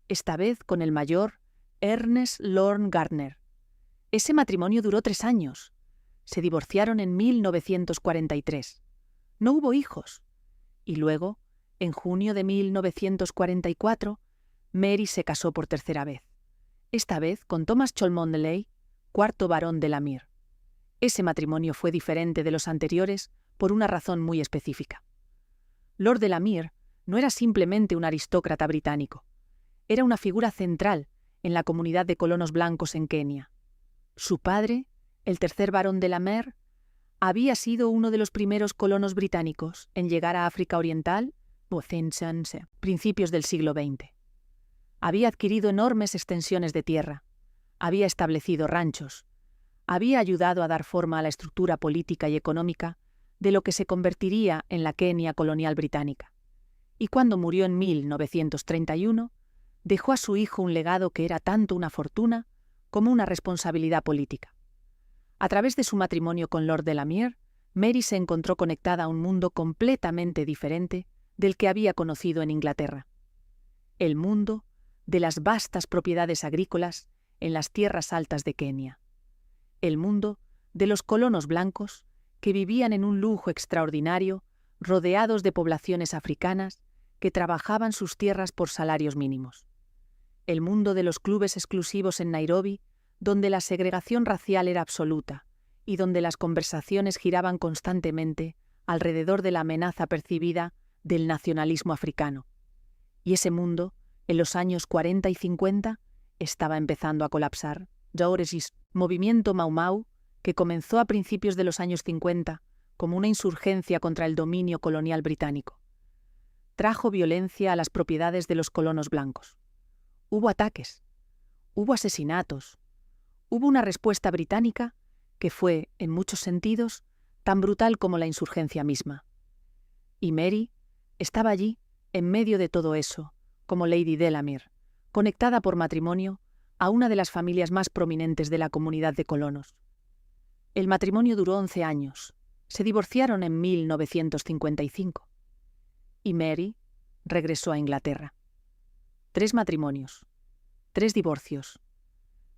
esta vez con el mayor Ernest Lorne Gardner. Ese matrimonio duró 3 años. Se divorciaron en 1943. No hubo hijos. Y luego, en junio de 1944, Mary se casó por tercera vez. Esta vez con Thomas Cholmondeley, 4º barón de la Mir. Ese matrimonio fue diferente de los anteriores por una razón muy específica. Lord de la Mir no era simplemente un aristócrata británico. Era una figura central en la comunidad de colonos blancos en Kenia. Su padre, el 3er barón de la Mer, había sido uno de los primeros colonos británicos en llegar a África Oriental, principios del siglo XX. Había adquirido enormes extensiones de tierra, había establecido ranchos, había ayudado a dar forma a la estructura política y económica de lo que se convertiría en la Kenia colonial británica. Y cuando murió en 1931, dejó a su hijo un legado que era tanto una fortuna como una responsabilidad política. A través de su matrimonio con Lord de la Mir, Mary se encontró conectada a un mundo completamente diferente del que había conocido en Inglaterra. El mundo de las vastas propiedades agrícolas en las tierras altas de Kenia. El mundo de los colonos blancos que vivían en un lujo extraordinario, rodeados de poblaciones africanas que trabajaban sus tierras por salarios mínimos. El mundo de los clubes exclusivos en Nairobi, donde la segregación racial era absoluta y donde las conversaciones giraban constantemente alrededor de la amenaza percibida del nacionalismo africano. Y ese mundo, en los años 40 y 50, estaba empezando a colapsar. Jaoresis, movimiento Mau Mau, que comenzó a principios de los años 50 como una insurgencia contra el dominio colonial británico. Trajo violencia a las propiedades de los colonos blancos. Hubo ataques, hubo asesinatos, hubo una respuesta británica que fue, en muchos sentidos, tan brutal como la insurgencia misma. Y Mary estaba allí, en medio de todo eso, como Lady Delamere, conectada por matrimonio a una de las familias más prominentes de la comunidad de colonos. El matrimonio duró 11 años. Se divorciaron en 1955. Y Mary regresó a Inglaterra. 3 matrimonios, 3 divorcios,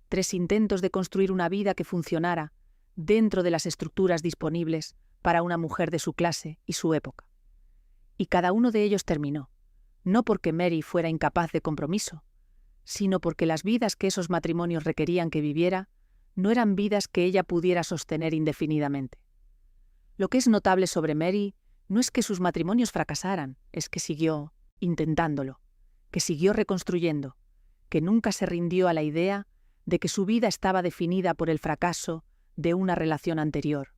3 intentos de construir una vida que funcionara dentro de las estructuras disponibles para una mujer de su clase y su época. Y cada uno de ellos terminó, no porque Mary fuera incapaz de compromiso, sino porque las vidas que esos matrimonios requerían que viviera no eran vidas que ella pudiera sostener indefinidamente. Lo que es notable sobre Mary no es que sus matrimonios fracasaran, es que siguió intentándolo, que siguió reconstruyendo, que nunca se rindió a la idea de que su vida estaba definida por el fracaso de una relación anterior,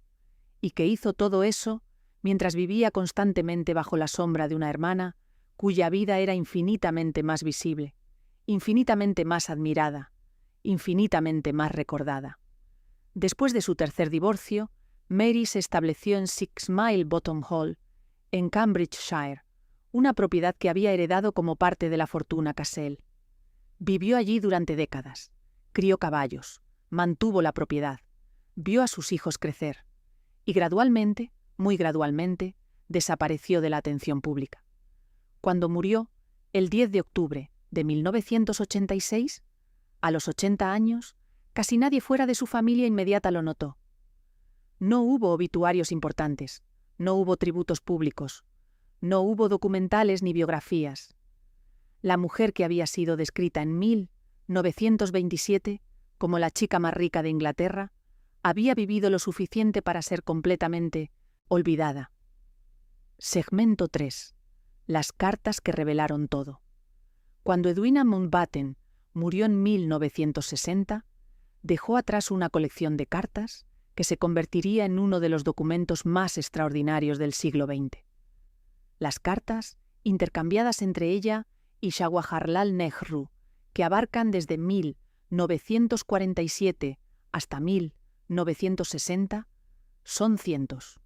y que hizo todo eso mientras vivía constantemente bajo la sombra de una hermana cuya vida era infinitamente más visible, infinitamente más admirada, infinitamente más recordada. Después de su 3er divorcio, Mary se estableció en 6 Mile Bottom Hall, en Cambridgeshire, una propiedad que había heredado como parte de la fortuna Cassell. Vivió allí durante décadas, crió caballos, mantuvo la propiedad, vio a sus hijos crecer, y gradualmente, muy gradualmente, desapareció de la atención pública. Cuando murió, el 10 de octubre de 1986, a los 80 años, casi nadie fuera de su familia inmediata lo notó. No hubo obituarios importantes, no hubo tributos públicos, no hubo documentales ni biografías. La mujer que había sido descrita en 1927 como la chica más rica de Inglaterra, había vivido lo suficiente para ser completamente olvidada. Segmento 3. Las cartas que revelaron todo. Cuando Edwina Mountbatten murió en 1960, dejó atrás una colección de cartas que se convertiría en uno de los documentos más extraordinarios del siglo XX. Las cartas, intercambiadas entre ella y Jawaharlal Nehru, que abarcan desde 1947 hasta 1960, son cientos.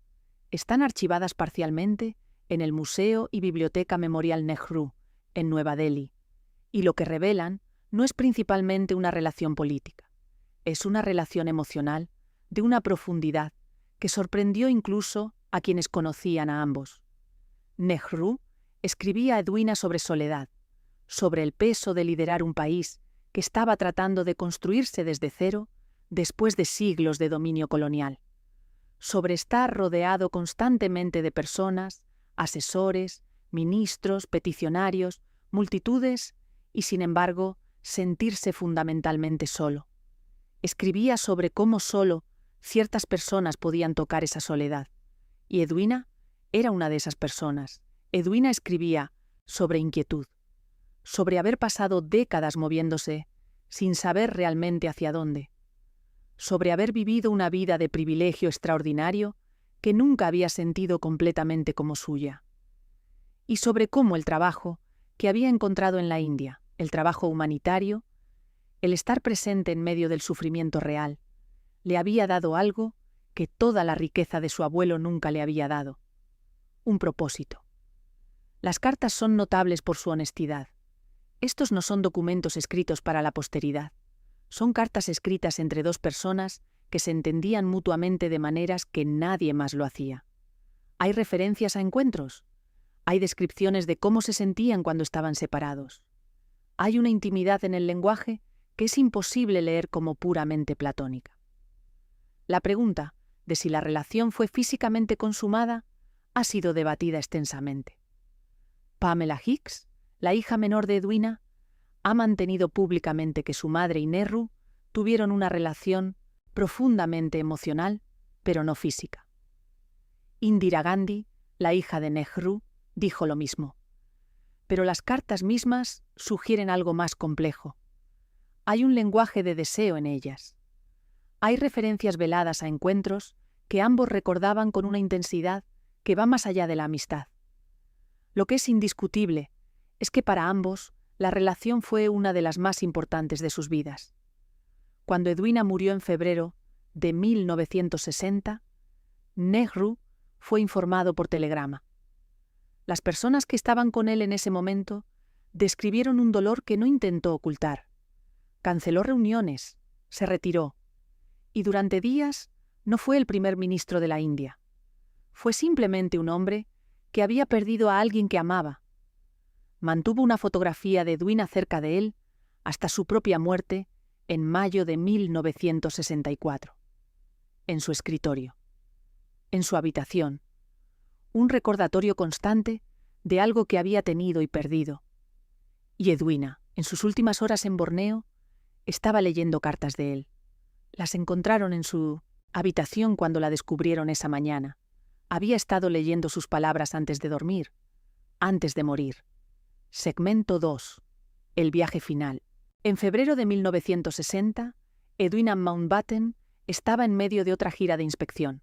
Están archivadas parcialmente en el Museo y Biblioteca Memorial Nehru, en Nueva Delhi, y lo que revelan no es principalmente una relación política, es una relación emocional de una profundidad que sorprendió incluso a quienes conocían a ambos. Nehru escribía a Edwina sobre soledad, sobre el peso de liderar un país que estaba tratando de construirse desde cero después de siglos de dominio colonial, sobre estar rodeado constantemente de personas, asesores, ministros, peticionarios, multitudes y, sin embargo, sentirse fundamentalmente solo. Escribía sobre cómo solo ciertas personas podían tocar esa soledad, y Edwina era una de esas personas. Edwina escribía sobre inquietud, sobre haber pasado décadas moviéndose sin saber realmente hacia dónde, sobre haber vivido una vida de privilegio extraordinario que nunca había sentido completamente como suya, y sobre cómo el trabajo que había encontrado en la India, el trabajo humanitario, el estar presente en medio del sufrimiento real, le había dado algo que toda la riqueza de su abuelo nunca le había dado: un propósito. Las cartas son notables por su honestidad. Estos no son documentos escritos para la posteridad. Son cartas escritas entre dos personas que se entendían mutuamente de maneras que nadie más lo hacía. Hay referencias a encuentros. Hay descripciones de cómo se sentían cuando estaban separados. Hay una intimidad en el lenguaje que es imposible leer como puramente platónica. La pregunta de si la relación fue físicamente consumada ha sido debatida extensamente. Pamela Hicks, la hija menor de Edwina, ha mantenido públicamente que su madre y Nehru tuvieron una relación profundamente emocional, pero no física. Indira Gandhi, la hija de Nehru, dijo lo mismo. Pero las cartas mismas sugieren algo más complejo. Hay un lenguaje de deseo en ellas. Hay referencias veladas a encuentros que ambos recordaban con una intensidad que va más allá de la amistad. Lo que es indiscutible es que para ambos la relación fue una de las más importantes de sus vidas. Cuando Edwina murió en febrero de 1960, Nehru fue informado por telegrama. Las personas que estaban con él en ese momento describieron un dolor que no intentó ocultar. Canceló reuniones, se retiró, y durante días no fue el primer ministro de la India. Fue simplemente un hombre que había perdido a alguien que amaba. Mantuvo una fotografía de Edwina cerca de él hasta su propia muerte en mayo de 1964. En su escritorio, en su habitación, un recordatorio constante de algo que había tenido y perdido. Y Edwina, en sus últimas horas en Borneo, estaba leyendo cartas de él. Las encontraron en su habitación cuando la descubrieron esa mañana. Había estado leyendo sus palabras antes de dormir, antes de morir. Segmento 2. El viaje final. En febrero de 1960, Edwina Mountbatten estaba en medio de otra gira de inspección.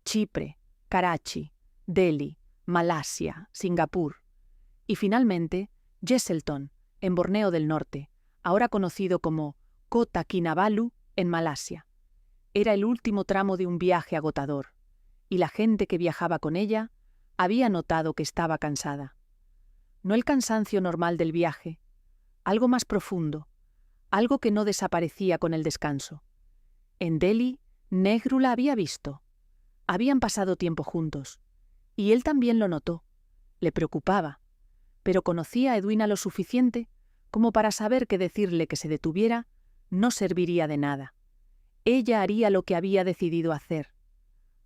Chipre, Karachi, Delhi, Malasia, Singapur y finalmente Jesselton, en Borneo del Norte, ahora conocido como Kota Kinabalu, en Malasia. Era el último tramo de un viaje agotador, y la gente que viajaba con ella había notado que estaba cansada. No el cansancio normal del viaje, algo más profundo, algo que no desaparecía con el descanso. En Delhi, Nehru la había visto. Habían pasado tiempo juntos, y él también lo notó. Le preocupaba, pero conocía a Edwina lo suficiente como para saber que decirle que se detuviera no serviría de nada. Ella haría lo que había decidido hacer,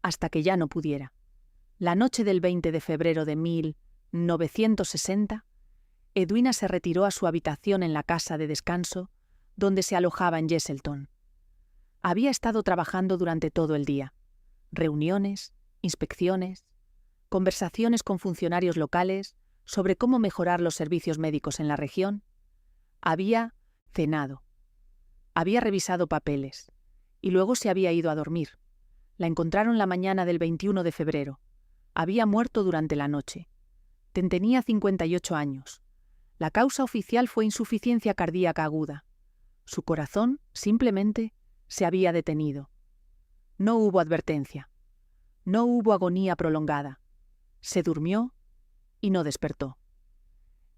hasta que ya no pudiera. La noche del 20 de febrero de 1960, Edwina se retiró a su habitación en la casa de descanso donde se alojaba en Jesselton. Había estado trabajando durante todo el día. Reuniones, inspecciones, conversaciones con funcionarios locales sobre cómo mejorar los servicios médicos en la región. Había cenado. Había revisado papeles. Y luego se había ido a dormir. La encontraron la mañana del 21 de febrero. Había muerto durante la noche. Tenía 58 años. La causa oficial fue insuficiencia cardíaca aguda. Su corazón, simplemente, se había detenido. No hubo advertencia. No hubo agonía prolongada. Se durmió y no despertó.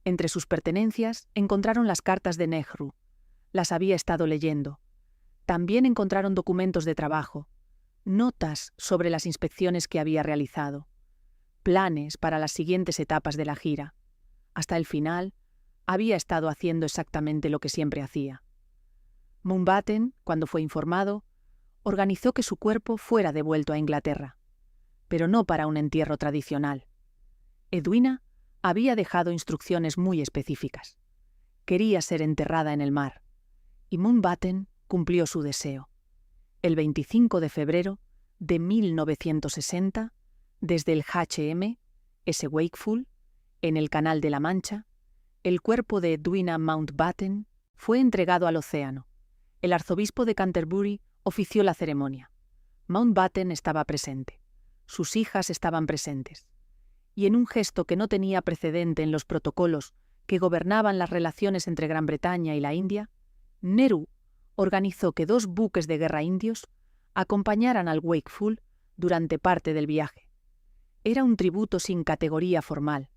Entre sus pertenencias encontraron las cartas de Nehru. Las había estado leyendo. También encontraron documentos de trabajo, notas sobre las inspecciones que había realizado, planes para las siguientes etapas de la gira. Hasta el final, había estado haciendo exactamente lo que siempre hacía. Mountbatten, cuando fue informado, organizó que su cuerpo fuera devuelto a Inglaterra, pero no para un entierro tradicional. Edwina había dejado instrucciones muy específicas. Quería ser enterrada en el mar, y Mountbatten cumplió su deseo. El 25 de febrero de 1960, desde el HMS Wakeful, en el Canal de la Mancha, el cuerpo de Edwina Mountbatten fue entregado al océano. El arzobispo de Canterbury ofició la ceremonia. Mountbatten estaba presente. Sus hijas estaban presentes. Y en un gesto que no tenía precedente en los protocolos que gobernaban las relaciones entre Gran Bretaña y la India, Nehru organizó que 2 buques de guerra indios acompañaran al Wakeful durante parte del viaje. Era un tributo sin categoría formal,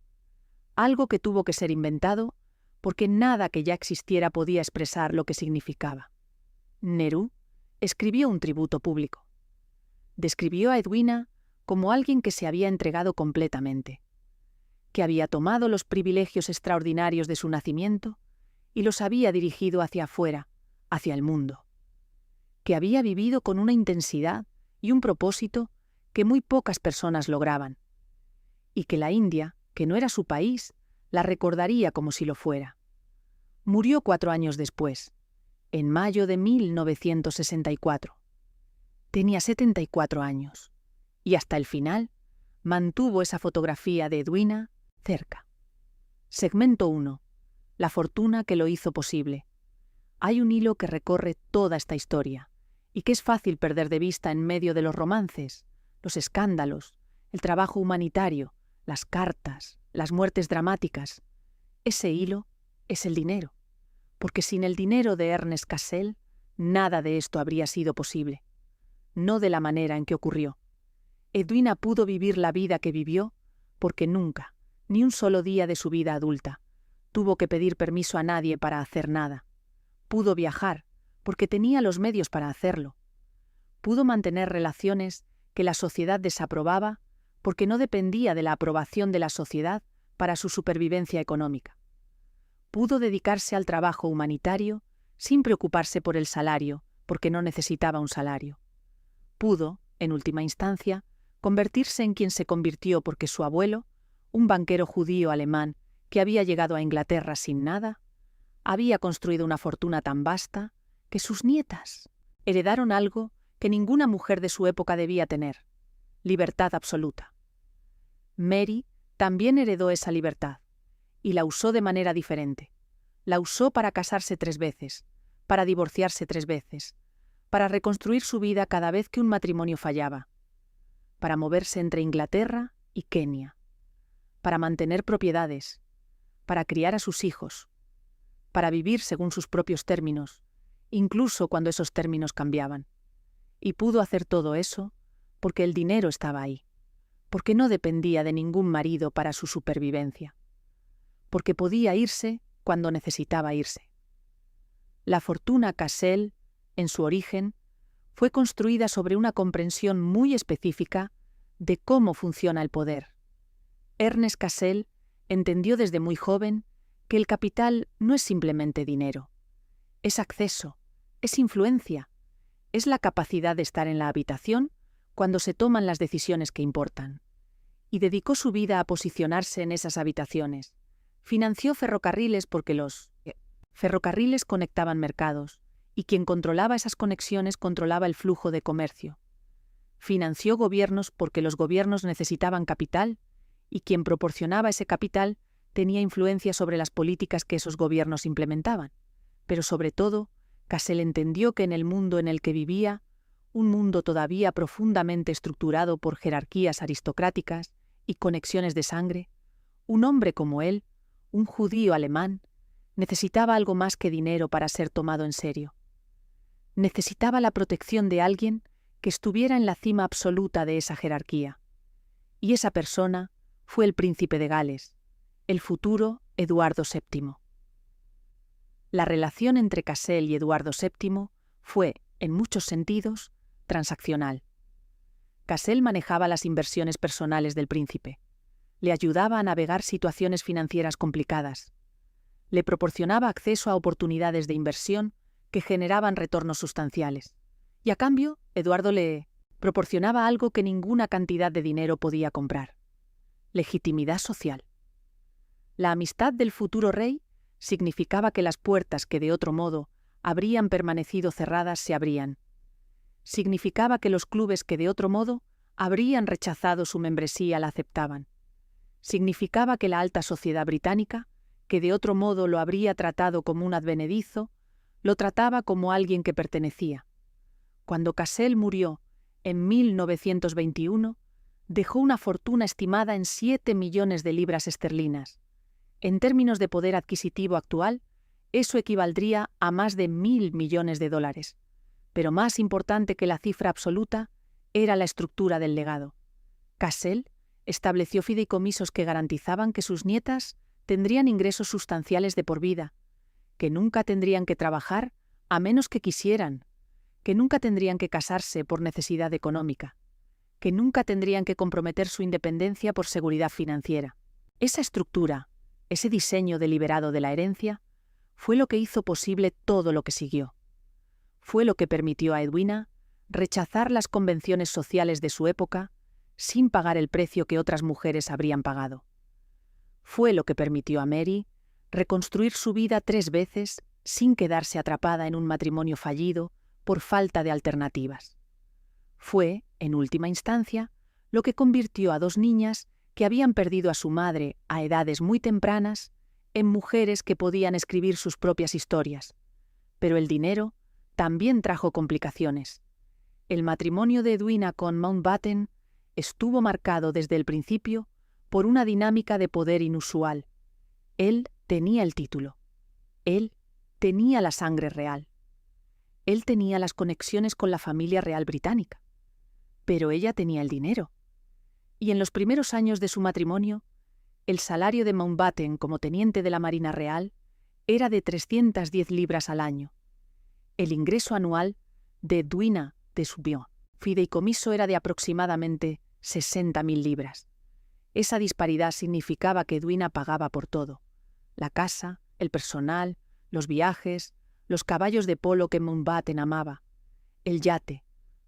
algo que tuvo que ser inventado porque nada que ya existiera podía expresar lo que significaba. Nehru escribió un tributo público. Describió a Edwina como alguien que se había entregado completamente, que había tomado los privilegios extraordinarios de su nacimiento y los había dirigido hacia afuera, hacia el mundo, que había vivido con una intensidad y un propósito que muy pocas personas lograban, y que la India, que no era su país, la recordaría como si lo fuera. Murió 4 años después, en mayo de 1964. Tenía 74 años, y hasta el final mantuvo esa fotografía de Edwina cerca. Segmento 1. La fortuna que lo hizo posible. Hay un hilo que recorre toda esta historia, y que es fácil perder de vista en medio de los romances, los escándalos, el trabajo humanitario, las cartas, las muertes dramáticas. Ese hilo es el dinero, porque sin el dinero de Ernest Cassel, nada de esto habría sido posible. No de la manera en que ocurrió. Edwina pudo vivir la vida que vivió porque nunca, ni un solo día de su vida adulta, tuvo que pedir permiso a nadie para hacer nada. Pudo viajar porque tenía los medios para hacerlo. Pudo mantener relaciones que la sociedad desaprobaba porque no dependía de la aprobación de la sociedad para su supervivencia económica. Pudo dedicarse al trabajo humanitario sin preocuparse por el salario, porque no necesitaba un salario. Pudo, en última instancia, convertirse en quien se convirtió porque su abuelo, un banquero judío alemán que había llegado a Inglaterra sin nada, había construido una fortuna tan vasta que sus nietas heredaron algo que ninguna mujer de su época debía tener: libertad absoluta. Mary también heredó esa libertad, y la usó de manera diferente. La usó para casarse 3 veces, para divorciarse 3 veces, para reconstruir su vida cada vez que un matrimonio fallaba, para moverse entre Inglaterra y Kenia, para mantener propiedades, para criar a sus hijos, para vivir según sus propios términos, incluso cuando esos términos cambiaban. Y pudo hacer todo eso porque el dinero estaba ahí, porque no dependía de ningún marido para su supervivencia, porque podía irse cuando necesitaba irse. La fortuna Cassel, en su origen, fue construida sobre una comprensión muy específica de cómo funciona el poder. Ernest Cassel entendió desde muy joven que el capital no es simplemente dinero. Es acceso, es influencia, es la capacidad de estar en la habitación cuando se toman las decisiones que importan. Y dedicó su vida a posicionarse en esas habitaciones. Financió ferrocarriles porque los ferrocarriles conectaban mercados, y quien controlaba esas conexiones controlaba el flujo de comercio. Financió gobiernos porque los gobiernos necesitaban capital, y quien proporcionaba ese capital tenía influencia sobre las políticas que esos gobiernos implementaban. Pero sobre todo, Cassel entendió que en el mundo en el que vivía, un mundo todavía profundamente estructurado por jerarquías aristocráticas y conexiones de sangre, un hombre como él, un judío alemán, necesitaba algo más que dinero para ser tomado en serio. Necesitaba la protección de alguien que estuviera en la cima absoluta de esa jerarquía. Y esa persona fue el príncipe de Gales, el futuro Eduardo VII. La relación entre Cassel y Eduardo VII fue, en muchos sentidos, transaccional. Cassel manejaba las inversiones personales del príncipe. Le ayudaba a navegar situaciones financieras complicadas. Le proporcionaba acceso a oportunidades de inversión que generaban retornos sustanciales. Y a cambio, Eduardo le proporcionaba algo que ninguna cantidad de dinero podía comprar: legitimidad social. La amistad del futuro rey significaba que las puertas que de otro modo habrían permanecido cerradas se abrían. Significaba que los clubes que de otro modo habrían rechazado su membresía la aceptaban. Significaba que la alta sociedad británica, que de otro modo lo habría tratado como un advenedizo, lo trataba como alguien que pertenecía. Cuando Cassel murió en 1921, dejó una fortuna estimada en 7 millones de libras esterlinas. En términos de poder adquisitivo actual, eso equivaldría a más de 1.000 millones de dólares. Pero más importante que la cifra absoluta era la estructura del legado. Cassel estableció fideicomisos que garantizaban que sus nietas tendrían ingresos sustanciales de por vida, que nunca tendrían que trabajar a menos que quisieran, que nunca tendrían que casarse por necesidad económica, que nunca tendrían que comprometer su independencia por seguridad financiera. Esa estructura, ese diseño deliberado de la herencia, fue lo que hizo posible todo lo que siguió. Fue lo que permitió a Edwina rechazar las convenciones sociales de su época sin pagar el precio que otras mujeres habrían pagado. Fue lo que permitió a Mary reconstruir su vida 3 veces sin quedarse atrapada en un matrimonio fallido por falta de alternativas. Fue, en última instancia, lo que convirtió a 2 niñas que habían perdido a su madre a edades muy tempranas en mujeres que podían escribir sus propias historias. Pero el dinero también trajo complicaciones. El matrimonio de Edwina con Mountbatten estuvo marcado desde el principio por una dinámica de poder inusual. Él tenía el título. Él tenía la sangre real. Él tenía las conexiones con la familia real británica. Pero ella tenía el dinero. Y en los primeros años de su matrimonio, el salario de Mountbatten como teniente de la Marina Real era de 310 libras al año. El ingreso anual de Edwina de su fideicomiso era de aproximadamente 60.000 libras. Esa disparidad significaba que Edwina pagaba por todo: la casa, el personal, los viajes, los caballos de polo que Mountbatten amaba, el yate.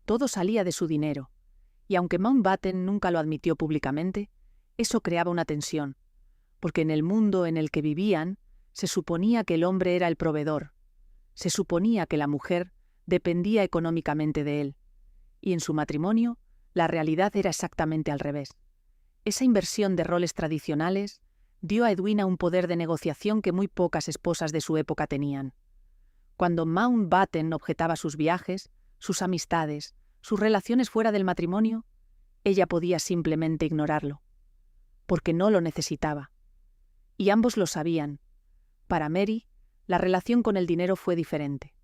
Todo salía de su dinero. Y aunque Mountbatten nunca lo admitió públicamente, eso creaba una tensión, porque en el mundo en el que vivían se suponía que el hombre era el proveedor, se suponía que la mujer dependía económicamente de él, y en su matrimonio la realidad era exactamente al revés. Esa inversión de roles tradicionales dio a Edwina un poder de negociación que muy pocas esposas de su época tenían. Cuando Mountbatten objetaba sus viajes, sus amistades, sus relaciones fuera del matrimonio, ella podía simplemente ignorarlo, porque no lo necesitaba. Y ambos lo sabían. Para Mary, la relación con el dinero fue diferente.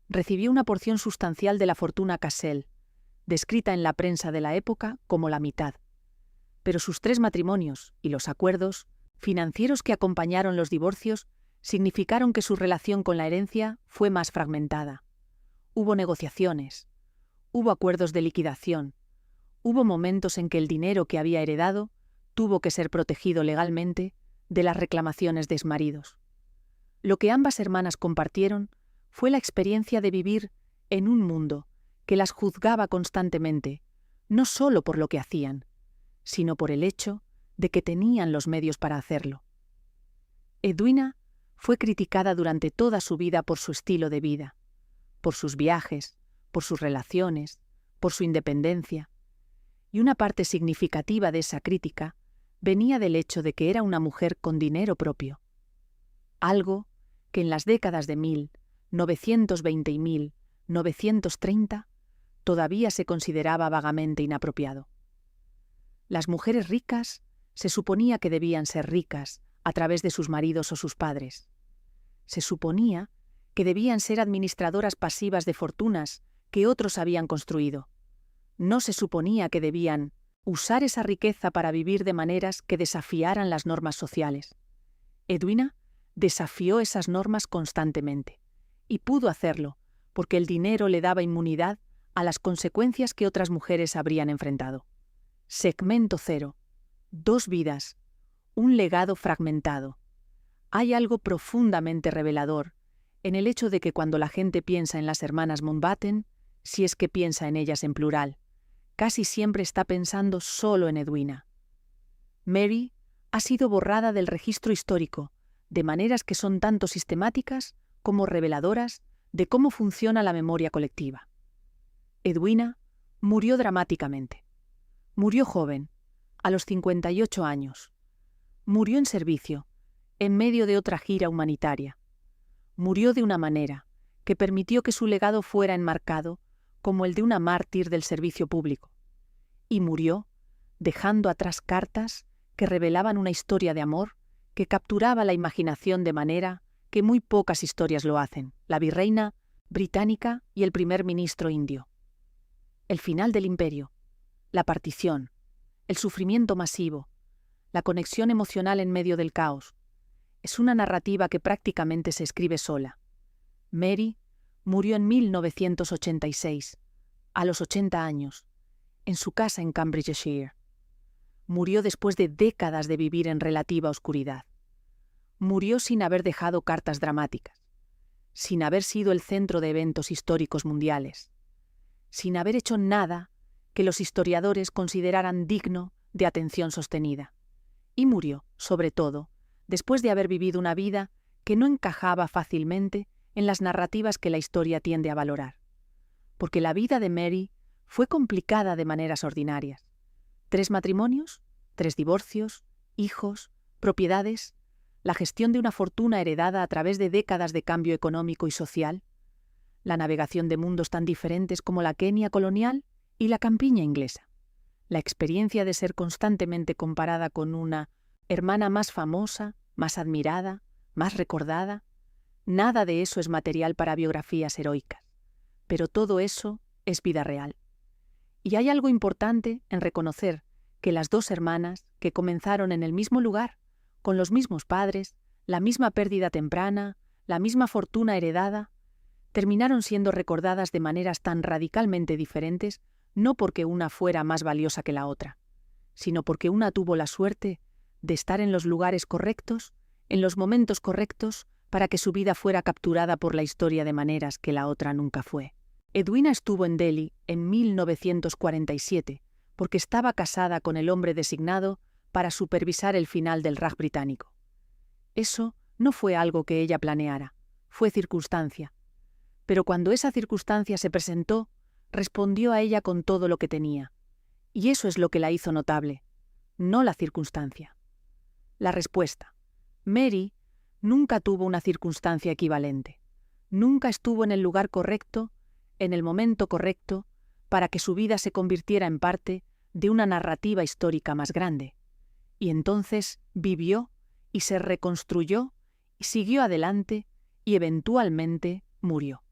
Recibió una porción sustancial de la fortuna Cassel, descrita en la prensa de la época como la mitad. Pero sus 3 matrimonios y los acuerdos financieros que acompañaron los divorcios significaron que su relación con la herencia fue más fragmentada. Hubo negociaciones, hubo acuerdos de liquidación, Hubo momentos en que el dinero que había heredado tuvo que ser protegido legalmente de las reclamaciones de exmaridos. Lo que ambas hermanas compartieron fue la experiencia de vivir en un mundo que las juzgaba constantemente, no solo por lo que hacían, sino por el hecho de que tenían los medios para hacerlo. Edwina fue criticada durante toda su vida por su estilo de vida, por sus viajes, por sus relaciones, por su independencia, y una parte significativa de esa crítica venía del hecho de que era una mujer con dinero propio, algo que en las décadas de 1920 y 1930 todavía se consideraba vagamente inapropiado. Las mujeres ricas se suponía que debían ser ricas a través de sus maridos o sus padres. Se suponía que debían ser administradoras pasivas de fortunas que otros habían construido. No se suponía que debían usar esa riqueza para vivir de maneras que desafiaran las normas sociales. Edwina desafió esas normas constantemente, y pudo hacerlo porque el dinero le daba inmunidad a las consecuencias que otras mujeres habrían enfrentado. Segmento 0. 2 vidas. Un legado fragmentado. Hay algo profundamente revelador en el hecho de que cuando la gente piensa en las hermanas Mountbatten, si es que piensa en ellas en plural, casi siempre está pensando solo en Edwina. Mary ha sido borrada del registro histórico, de maneras que son tanto sistemáticas como reveladoras de cómo funciona la memoria colectiva. Edwina murió dramáticamente. Murió joven, a los 58 años. Murió en servicio, en medio de otra gira humanitaria. Murió de una manera que permitió que su legado fuera enmarcado como el de una mártir del servicio público. Y murió dejando atrás cartas que revelaban una historia de amor que capturaba la imaginación de manera que muy pocas historias lo hacen, la virreina británica y el primer ministro indio. El final del imperio, la partición, el sufrimiento masivo, la conexión emocional en medio del caos. Es una narrativa que prácticamente se escribe sola. Mary murió en 1986, a los 80 años, en su casa en Cambridgeshire. Murió después de décadas de vivir en relativa oscuridad. Murió sin haber dejado cartas dramáticas, sin haber sido el centro de eventos históricos mundiales, sin haber hecho nada que los historiadores consideraran digno de atención sostenida. Y murió, sobre todo, después de haber vivido una vida que no encajaba fácilmente en las narrativas que la historia tiende a valorar. Porque la vida de Mary fue complicada de maneras ordinarias. 3 matrimonios, 3 divorcios, hijos, propiedades, la gestión de una fortuna heredada a través de décadas de cambio económico y social, la navegación de mundos tan diferentes como la Kenia colonial y la campiña inglesa, la experiencia de ser constantemente comparada con una hermana más famosa, más admirada, más recordada. Nada de eso es material para biografías heroicas, pero todo eso es vida real. Y hay algo importante en reconocer que las 2 hermanas, que comenzaron en el mismo lugar, con los mismos padres, la misma pérdida temprana, la misma fortuna heredada, terminaron siendo recordadas de maneras tan radicalmente diferentes, no porque una fuera más valiosa que la otra, sino porque una tuvo la suerte de estar en los lugares correctos, en los momentos correctos, para que su vida fuera capturada por la historia de maneras que la otra nunca fue. Edwina estuvo en Delhi en 1947 porque estaba casada con el hombre designado para supervisar el final del Raj británico. Eso no fue algo que ella planeara, fue circunstancia. Pero cuando esa circunstancia se presentó, respondió a ella con todo lo que tenía. Y eso es lo que la hizo notable, no la circunstancia. La respuesta. Mary nunca tuvo una circunstancia equivalente. Nunca estuvo en el lugar correcto, en el momento correcto, para que su vida se convirtiera en parte de una narrativa histórica más grande. Y entonces vivió y se reconstruyó y siguió adelante y eventualmente murió.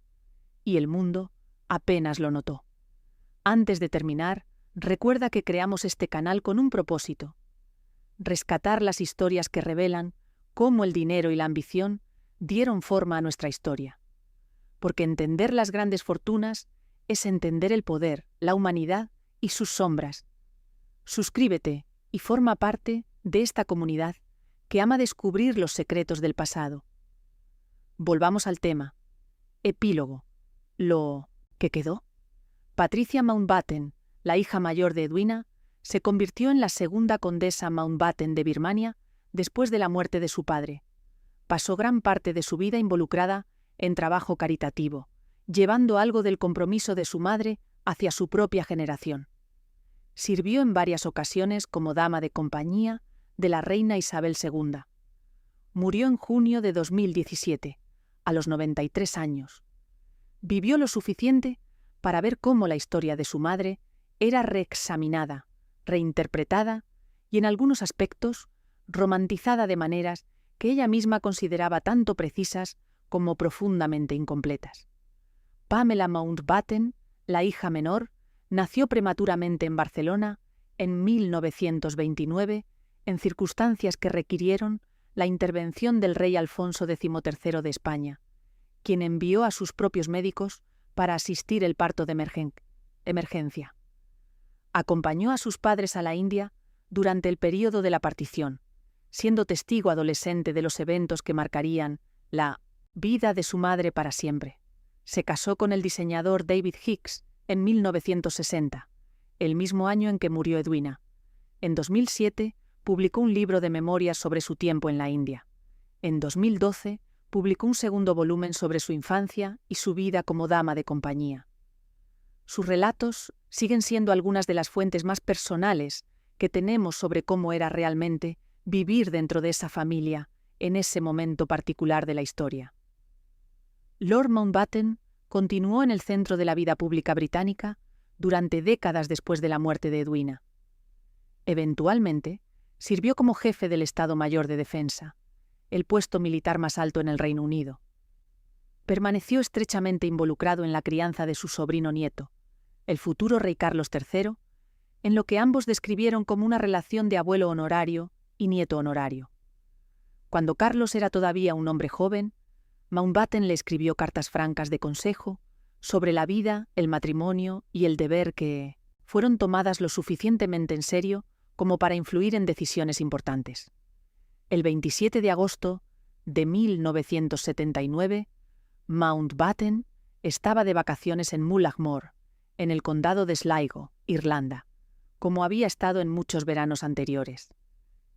Y el mundo apenas lo notó. Antes de terminar, recuerda que creamos este canal con un propósito: rescatar las historias que revelan cómo el dinero y la ambición dieron forma a nuestra historia. Porque entender las grandes fortunas es entender el poder, la humanidad y sus sombras. Suscríbete y forma parte de esta comunidad que ama descubrir los secretos del pasado. Volvamos al tema. Epílogo. Lo que quedó. Patricia Mountbatten, la hija mayor de Edwina, se convirtió en la segunda condesa Mountbatten de Birmania después de la muerte de su padre. Pasó gran parte de su vida involucrada en trabajo caritativo, llevando algo del compromiso de su madre hacia su propia generación. Sirvió en varias ocasiones como dama de compañía de la reina Isabel II. Murió en junio de 2017, a los 93 años. Vivió lo suficiente para ver cómo la historia de su madre era reexaminada, reinterpretada y, en algunos aspectos, romantizada de maneras que ella misma consideraba tanto precisas como profundamente incompletas. Pamela Mountbatten, la hija menor, nació prematuramente en Barcelona en 1929, en circunstancias que requirieron la intervención del rey Alfonso XIII de España, quien envió a sus propios médicos para asistir el parto de emergencia. Acompañó a sus padres a la India durante el período de la partición, siendo testigo adolescente de los eventos que marcarían la vida de su madre para siempre. Se casó con el diseñador David Hicks en 1960, el mismo año en que murió Edwina. En 2007 publicó un libro de memorias sobre su tiempo en la India. En 2012 publicó un segundo volumen sobre su infancia y su vida como dama de compañía. Sus relatos siguen siendo algunas de las fuentes más personales que tenemos sobre cómo era realmente vivir dentro de esa familia en ese momento particular de la historia. Lord Mountbatten continuó en el centro de la vida pública británica durante décadas después de la muerte de Edwina. Eventualmente, sirvió como jefe del Estado Mayor de Defensa, el puesto militar más alto en el Reino Unido. Permaneció estrechamente involucrado en la crianza de su sobrino nieto, el futuro rey Carlos III, en lo que ambos describieron como una relación de abuelo honorario y nieto honorario. Cuando Carlos era todavía un hombre joven, Mountbatten le escribió cartas francas de consejo sobre la vida, el matrimonio y el deber que fueron tomadas lo suficientemente en serio como para influir en decisiones importantes. El 27 de agosto de 1979, Mountbatten estaba de vacaciones en Mullaghmore, en el condado de Sligo, Irlanda, como había estado en muchos veranos anteriores.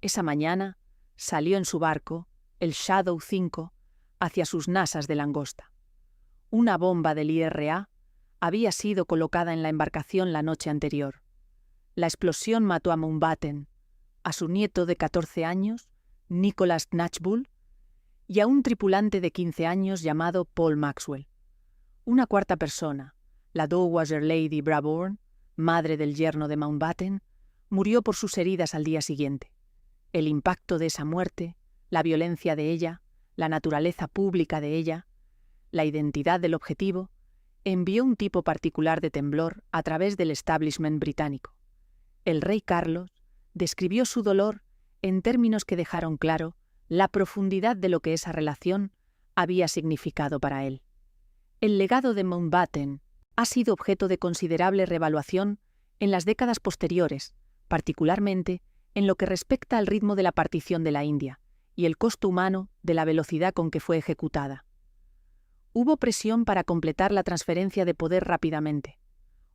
Esa mañana salió en su barco, el Shadow 5, hacia sus nasas de langosta. Una bomba del IRA había sido colocada en la embarcación la noche anterior. La explosión mató a Mountbatten, a su nieto de 14 años, Nicholas Knatchbull, y a un tripulante de 15 años llamado Paul Maxwell. Una cuarta persona, la Dowager Lady Brabourne, madre del yerno de Mountbatten, murió por sus heridas al día siguiente. El impacto de esa muerte, la violencia de ella, la naturaleza pública de ella, la identidad del objetivo, envió un tipo particular de temblor a través del establishment británico. El rey Carlos describió su dolor en términos que dejaron claro la profundidad de lo que esa relación había significado para él. El legado de Mountbatten ha sido objeto de considerable reevaluación en las décadas posteriores, particularmente en lo que respecta al ritmo de la partición de la India y el costo humano de la velocidad con que fue ejecutada. Hubo presión para completar la transferencia de poder rápidamente.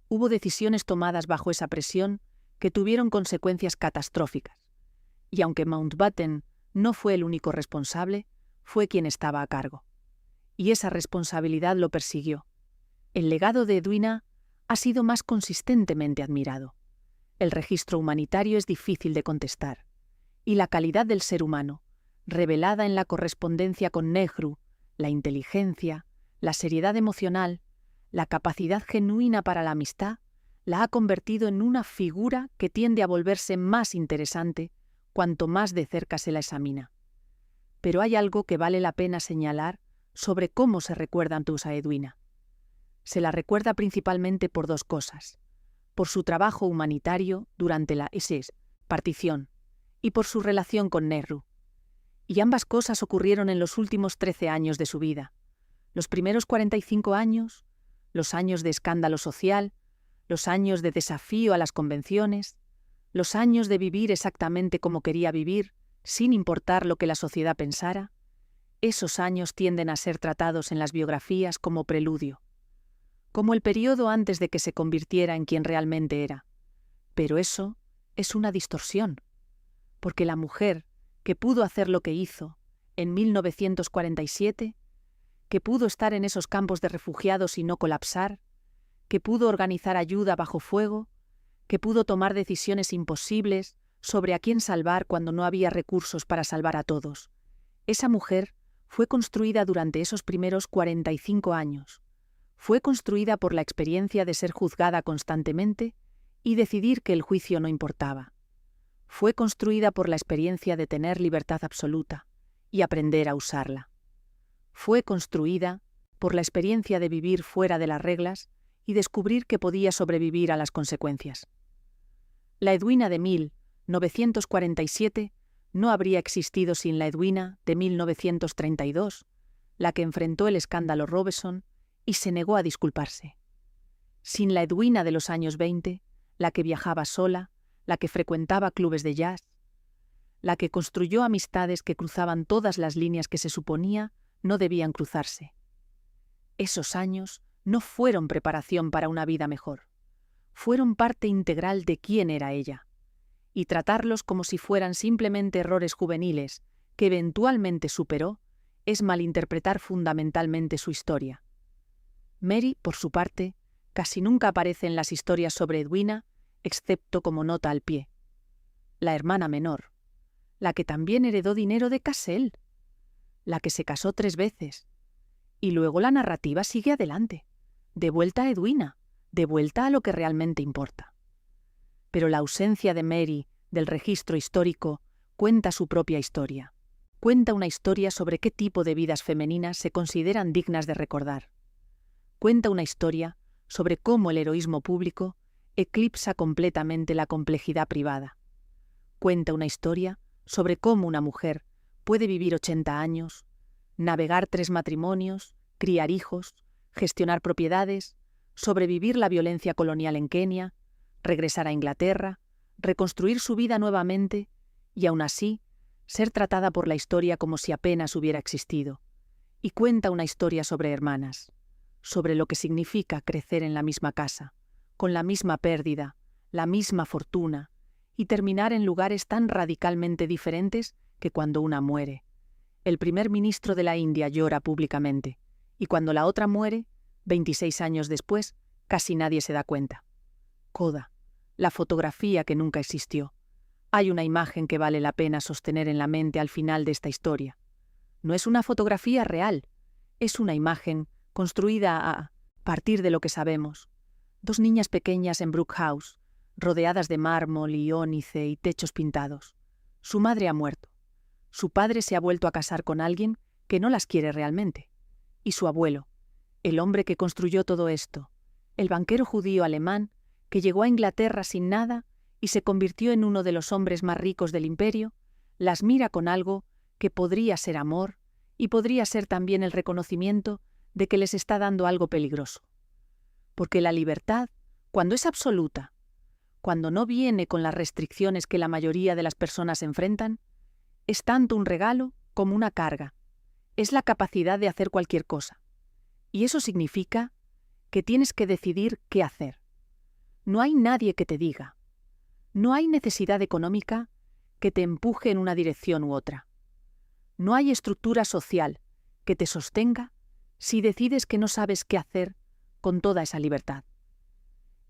Hubo decisiones tomadas bajo esa presión que tuvieron consecuencias catastróficas. Y aunque Mountbatten no fue el único responsable, fue quien estaba a cargo. Y esa responsabilidad lo persiguió. El legado de Edwina ha sido más consistentemente admirado. El registro humanitario es difícil de contestar. Y la calidad del ser humano, revelada en la correspondencia con Nehru, la inteligencia, la seriedad emocional, la capacidad genuina para la amistad, la ha convertido en una figura que tiende a volverse más interesante cuanto más de cerca se la examina. Pero hay algo que vale la pena señalar sobre cómo se recuerda a Edwina. Se la recuerda principalmente por dos cosas: por su trabajo humanitario durante la partición y por su relación con Nehru. Y ambas cosas ocurrieron en los últimos 13 años de su vida. Los primeros 45 años, los años de escándalo social, los años de desafío a las convenciones, los años de vivir exactamente como quería vivir, sin importar lo que la sociedad pensara, esos años tienden a ser tratados en las biografías como preludio, como el periodo antes de que se convirtiera en quien realmente era. Pero eso es una distorsión, porque la mujer que pudo hacer lo que hizo en 1947, que pudo estar en esos campos de refugiados y no colapsar, que pudo organizar ayuda bajo fuego, que pudo tomar decisiones imposibles sobre a quién salvar cuando no había recursos para salvar a todos. Esa mujer fue construida durante esos primeros 45 años. Fue construida por la experiencia de ser juzgada constantemente y decidir que el juicio no importaba. Fue construida por la experiencia de tener libertad absoluta y aprender a usarla. Fue construida por la experiencia de vivir fuera de las reglas y descubrir que podía sobrevivir a las consecuencias. La Edwina de 1947 no habría existido sin la Edwina de 1932, la que enfrentó el escándalo Robeson y se negó a disculparse. Sin la Edwina de los años 20, la que viajaba sola, la que frecuentaba clubes de jazz, la que construyó amistades que cruzaban todas las líneas que se suponía no debían cruzarse. Esos años no fueron preparación para una vida mejor. Fueron parte integral de quién era ella, y tratarlos como si fueran simplemente errores juveniles que eventualmente superó es malinterpretar fundamentalmente su historia. Mary, por su parte, casi nunca aparece en las historias sobre Edwina, excepto como nota al pie. La hermana menor, la que también heredó dinero de Cassell, la que se casó 3 veces, y luego la narrativa sigue adelante, de vuelta a Edwina, de vuelta a lo que realmente importa. Pero la ausencia de Mary del registro histórico cuenta su propia historia. Cuenta una historia sobre qué tipo de vidas femeninas se consideran dignas de recordar. Cuenta una historia sobre cómo el heroísmo público eclipsa completamente la complejidad privada. Cuenta una historia sobre cómo una mujer puede vivir 80 años, navegar 3 matrimonios, criar hijos, gestionar propiedades, sobrevivir la violencia colonial en Kenia, regresar a Inglaterra, reconstruir su vida nuevamente y aún así ser tratada por la historia como si apenas hubiera existido. Y cuenta una historia sobre hermanas, sobre lo que significa crecer en la misma casa, con la misma pérdida, la misma fortuna, y terminar en lugares tan radicalmente diferentes que cuando una muere, el primer ministro de la India llora públicamente, y cuando la otra muere, 26 años después, casi nadie se da cuenta. Coda, la fotografía que nunca existió. Hay una imagen que vale la pena sostener en la mente al final de esta historia. No es una fotografía real, es una imagen construida a partir de lo que sabemos. 2 niñas pequeñas en Brook House, rodeadas de mármol y ónice y techos pintados. Su madre ha muerto. Su padre se ha vuelto a casar con alguien que no las quiere realmente. Y su abuelo, el hombre que construyó todo esto, el banquero judío alemán que llegó a Inglaterra sin nada y se convirtió en uno de los hombres más ricos del imperio, las mira con algo que podría ser amor y podría ser también el reconocimiento de que les está dando algo peligroso. Porque la libertad, cuando es absoluta, cuando no viene con las restricciones que la mayoría de las personas enfrentan, es tanto un regalo como una carga. Es la capacidad de hacer cualquier cosa. Y eso significa que tienes que decidir qué hacer. No hay nadie que te diga. No hay necesidad económica que te empuje en una dirección u otra. No hay estructura social que te sostenga si decides que no sabes qué hacer con toda esa libertad.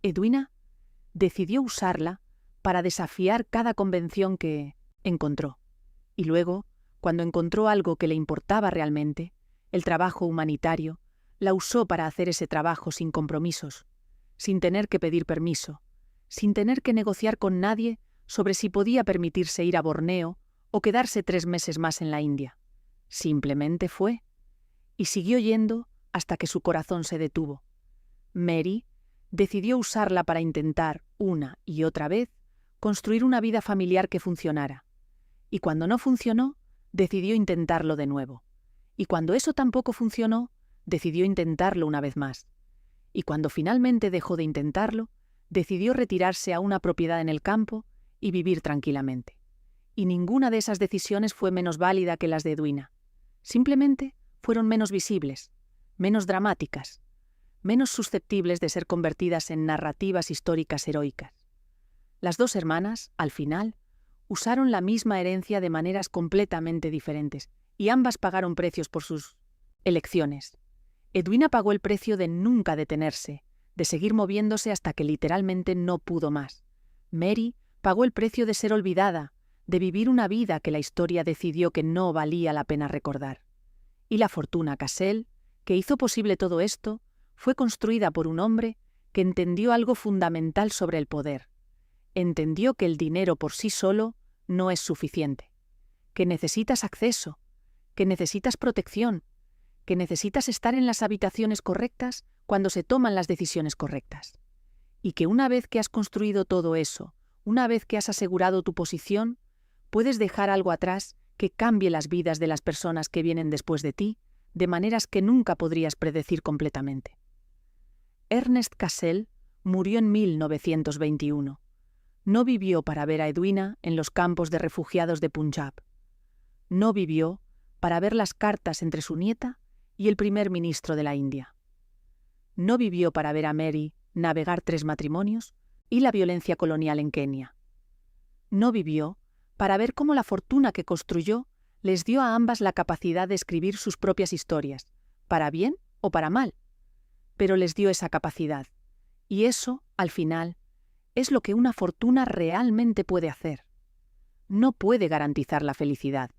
Edwina decidió usarla para desafiar cada convención que encontró. Y luego, cuando encontró algo que le importaba realmente, el trabajo humanitario, la usó para hacer ese trabajo sin compromisos, sin tener que pedir permiso, sin tener que negociar con nadie sobre si podía permitirse ir a Borneo o quedarse 3 meses más en la India. Simplemente fue, y siguió yendo hasta que su corazón se detuvo. Mary decidió usarla para intentar, una y otra vez, construir una vida familiar que funcionara. Y cuando no funcionó, decidió intentarlo de nuevo. Y cuando eso tampoco funcionó, decidió intentarlo una vez más. Y cuando finalmente dejó de intentarlo, Decidió retirarse a una propiedad en el campo y vivir tranquilamente. Y ninguna de esas decisiones fue menos válida que las de Edwina. Simplemente fueron menos visibles, menos dramáticas, menos susceptibles de ser convertidas en narrativas históricas heroicas. Las dos hermanas, al final, usaron la misma herencia de maneras completamente diferentes, y ambas pagaron precios por sus elecciones. Edwina pagó el precio de nunca detenerse, de seguir moviéndose hasta que literalmente no pudo más. Mary pagó el precio de ser olvidada, de vivir una vida que la historia decidió que no valía la pena recordar. Y la fortuna Cassell, que hizo posible todo esto, fue construida por un hombre que entendió algo fundamental sobre el poder. Entendió que el dinero por sí solo no es suficiente, que necesitas acceso, que necesitas protección, que necesitas estar en las habitaciones correctas cuando se toman las decisiones correctas. Y que una vez que has construido todo eso, una vez que has asegurado tu posición, puedes dejar algo atrás que cambie las vidas de las personas que vienen después de ti, de maneras que nunca podrías predecir completamente. Ernest Cassell murió en 1921. No vivió para ver a Edwina en los campos de refugiados de Punjab. No vivió para ver las cartas entre su nieta y el primer ministro de la India. No vivió para ver a Mary navegar 3 matrimonios y la violencia colonial en Kenia. No vivió para ver cómo la fortuna que construyó les dio a ambas la capacidad de escribir sus propias historias, para bien o para mal. Pero les dio esa capacidad, y eso, al final, es lo que una fortuna realmente puede hacer. No puede garantizar la felicidad,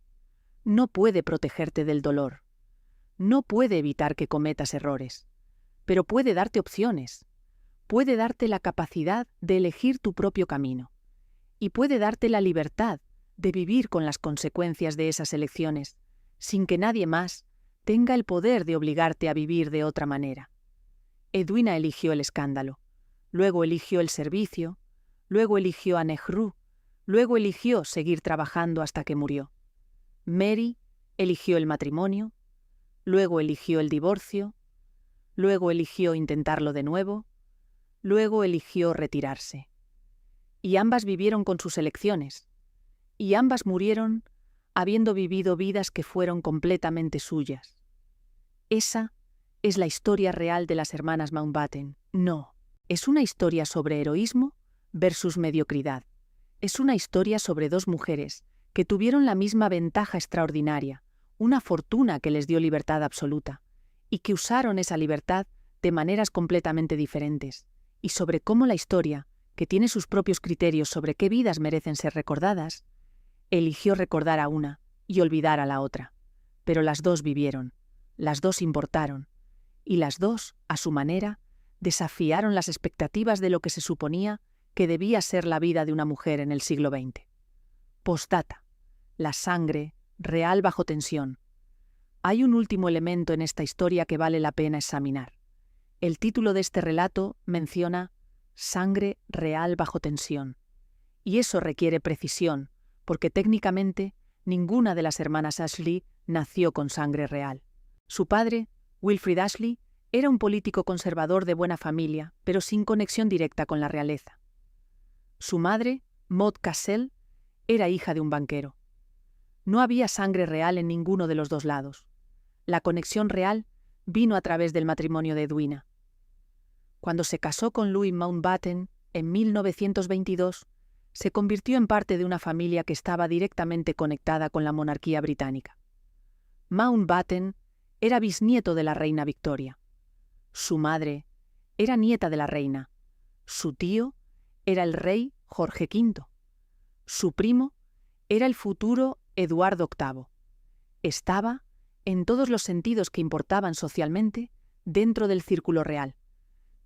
no puede protegerte del dolor, no puede evitar que cometas errores, pero puede darte opciones, puede darte la capacidad de elegir tu propio camino, y puede darte la libertad de vivir con las consecuencias de esas elecciones, sin que nadie más tenga el poder de obligarte a vivir de otra manera. Edwina eligió el escándalo, luego eligió el servicio, luego eligió a Nehru, luego eligió seguir trabajando hasta que murió. Mary eligió el matrimonio, luego eligió el divorcio, luego eligió intentarlo de nuevo, luego eligió retirarse. Y ambas vivieron con sus elecciones, y ambas murieron habiendo vivido vidas que fueron completamente suyas. Esa es la historia real de las hermanas Mountbatten. No, es una historia sobre heroísmo versus mediocridad. Es una historia sobre 2 mujeres que tuvieron la misma ventaja extraordinaria, una fortuna que les dio libertad absoluta, y que usaron esa libertad de maneras completamente diferentes, y sobre cómo la historia, que tiene sus propios criterios sobre qué vidas merecen ser recordadas, eligió recordar a una y olvidar a la otra. Pero las 2 vivieron, las 2 importaron, y las 2, a su manera, desafiaron las expectativas de lo que se suponía que debía ser la vida de una mujer en el siglo XX. Postdata. La sangre real bajo tensión. Hay un último elemento en esta historia que vale la pena examinar. El título de este relato menciona sangre real bajo tensión. Y eso requiere precisión, porque técnicamente ninguna de las hermanas Ashley nació con sangre real. Su padre, Wilfrid Ashley, era un político conservador de buena familia, pero sin conexión directa con la realeza. Su madre, Maud Cassell, era hija de un banquero. No había sangre real en ninguno de los 2 lados. La conexión real vino a través del matrimonio de Edwina. Cuando se casó con Louis Mountbatten en 1922, se convirtió en parte de una familia que estaba directamente conectada con la monarquía británica. Mountbatten era bisnieto de la reina Victoria. Su madre era nieta de la reina. Su tío era el rey Jorge V. Su primo era el futuro Eduardo VIII. Estaba, en todos los sentidos que importaban socialmente, dentro del círculo real.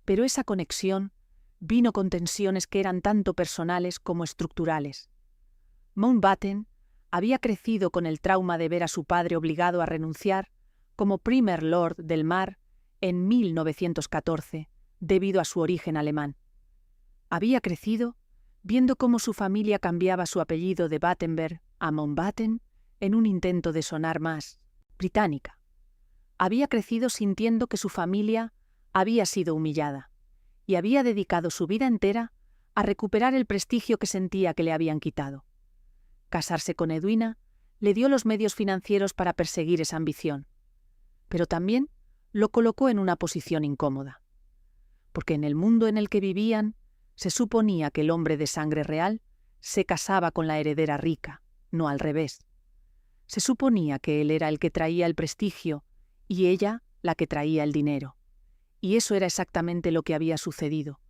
Pero esa conexión vino con tensiones que eran tanto personales como estructurales. Mountbatten había crecido con el trauma de ver a su padre obligado a renunciar como Primer Lord del Mar en 1914 debido a su origen alemán. Había crecido viendo cómo su familia cambiaba su apellido de Battenberg a Mountbatten en un intento de sonar más británica. Había crecido sintiendo que su familia había sido humillada y había dedicado su vida entera a recuperar el prestigio que sentía que le habían quitado. Casarse con Edwina le dio los medios financieros para perseguir esa ambición, pero también lo colocó en una posición incómoda, porque en el mundo en el que vivían se suponía que el hombre de sangre real se casaba con la heredera rica, no al revés. Se suponía que él era el que traía el prestigio y ella la que traía el dinero. Y eso era exactamente lo que había sucedido,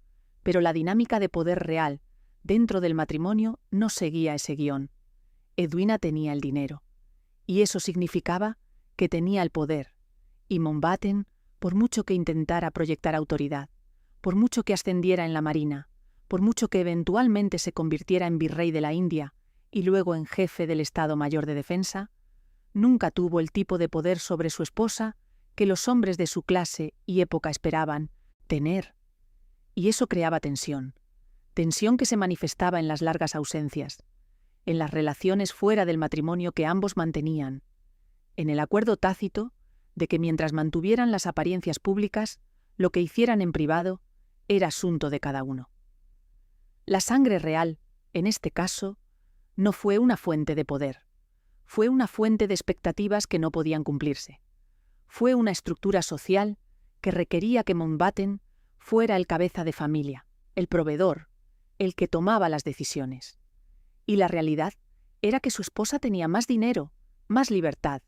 pero la dinámica de poder real dentro del matrimonio no seguía ese guión. Edwina tenía el dinero, y eso significaba que tenía el poder, y Mountbatten, por mucho que intentara proyectar autoridad, por mucho que ascendiera en la marina, por mucho que eventualmente se convirtiera en virrey de la India y luego en jefe del Estado Mayor de Defensa, nunca tuvo el tipo de poder sobre su esposa que los hombres de su clase y época esperaban tener. Y eso creaba tensión que se manifestaba en las largas ausencias, en las relaciones fuera del matrimonio que ambos mantenían, en el acuerdo tácito de que mientras mantuvieran las apariencias públicas, lo que hicieran en privado era asunto de cada uno. La sangre real, en este caso, no fue una fuente de poder, fue una fuente de expectativas que no podían cumplirse. Fue una estructura social que requería que Mountbatten fuera el cabeza de familia, el proveedor, el que tomaba las decisiones. Y la realidad era que su esposa tenía más dinero, más libertad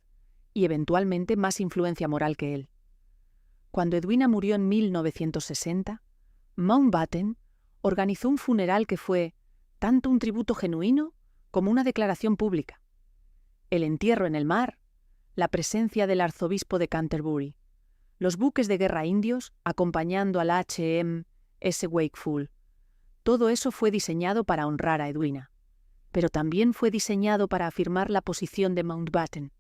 y eventualmente más influencia moral que él. Cuando Edwina murió en 1960, Mountbatten organizó un funeral que fue tanto un tributo genuino como una declaración pública. El entierro en el mar, la presencia del arzobispo de Canterbury, los buques de guerra indios acompañando al HMS Wakeful. Todo eso fue diseñado para honrar a Edwina, pero también fue diseñado para afirmar la posición de Mountbatten,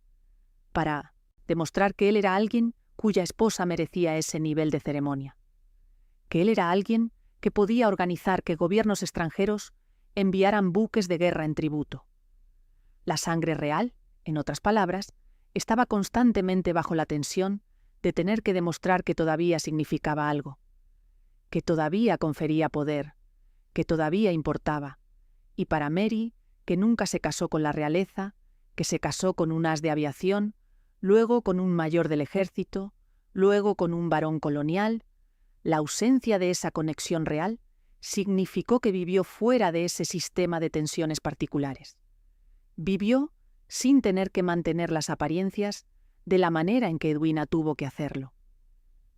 para demostrar que él era alguien cuya esposa merecía ese nivel de ceremonia, que él era alguien que podía organizar que gobiernos extranjeros enviaran buques de guerra en tributo. La sangre real, en otras palabras, estaba constantemente bajo la tensión de tener que demostrar que todavía significaba algo, que todavía confería poder, que todavía importaba, y para Mary, que nunca se casó con la realeza, que se casó con un as de aviación, luego con un mayor del ejército, luego con un varón colonial, la ausencia de esa conexión real significó que vivió fuera de ese sistema de tensiones particulares. Vivió sin tener que mantener las apariencias de la manera en que Edwina tuvo que hacerlo.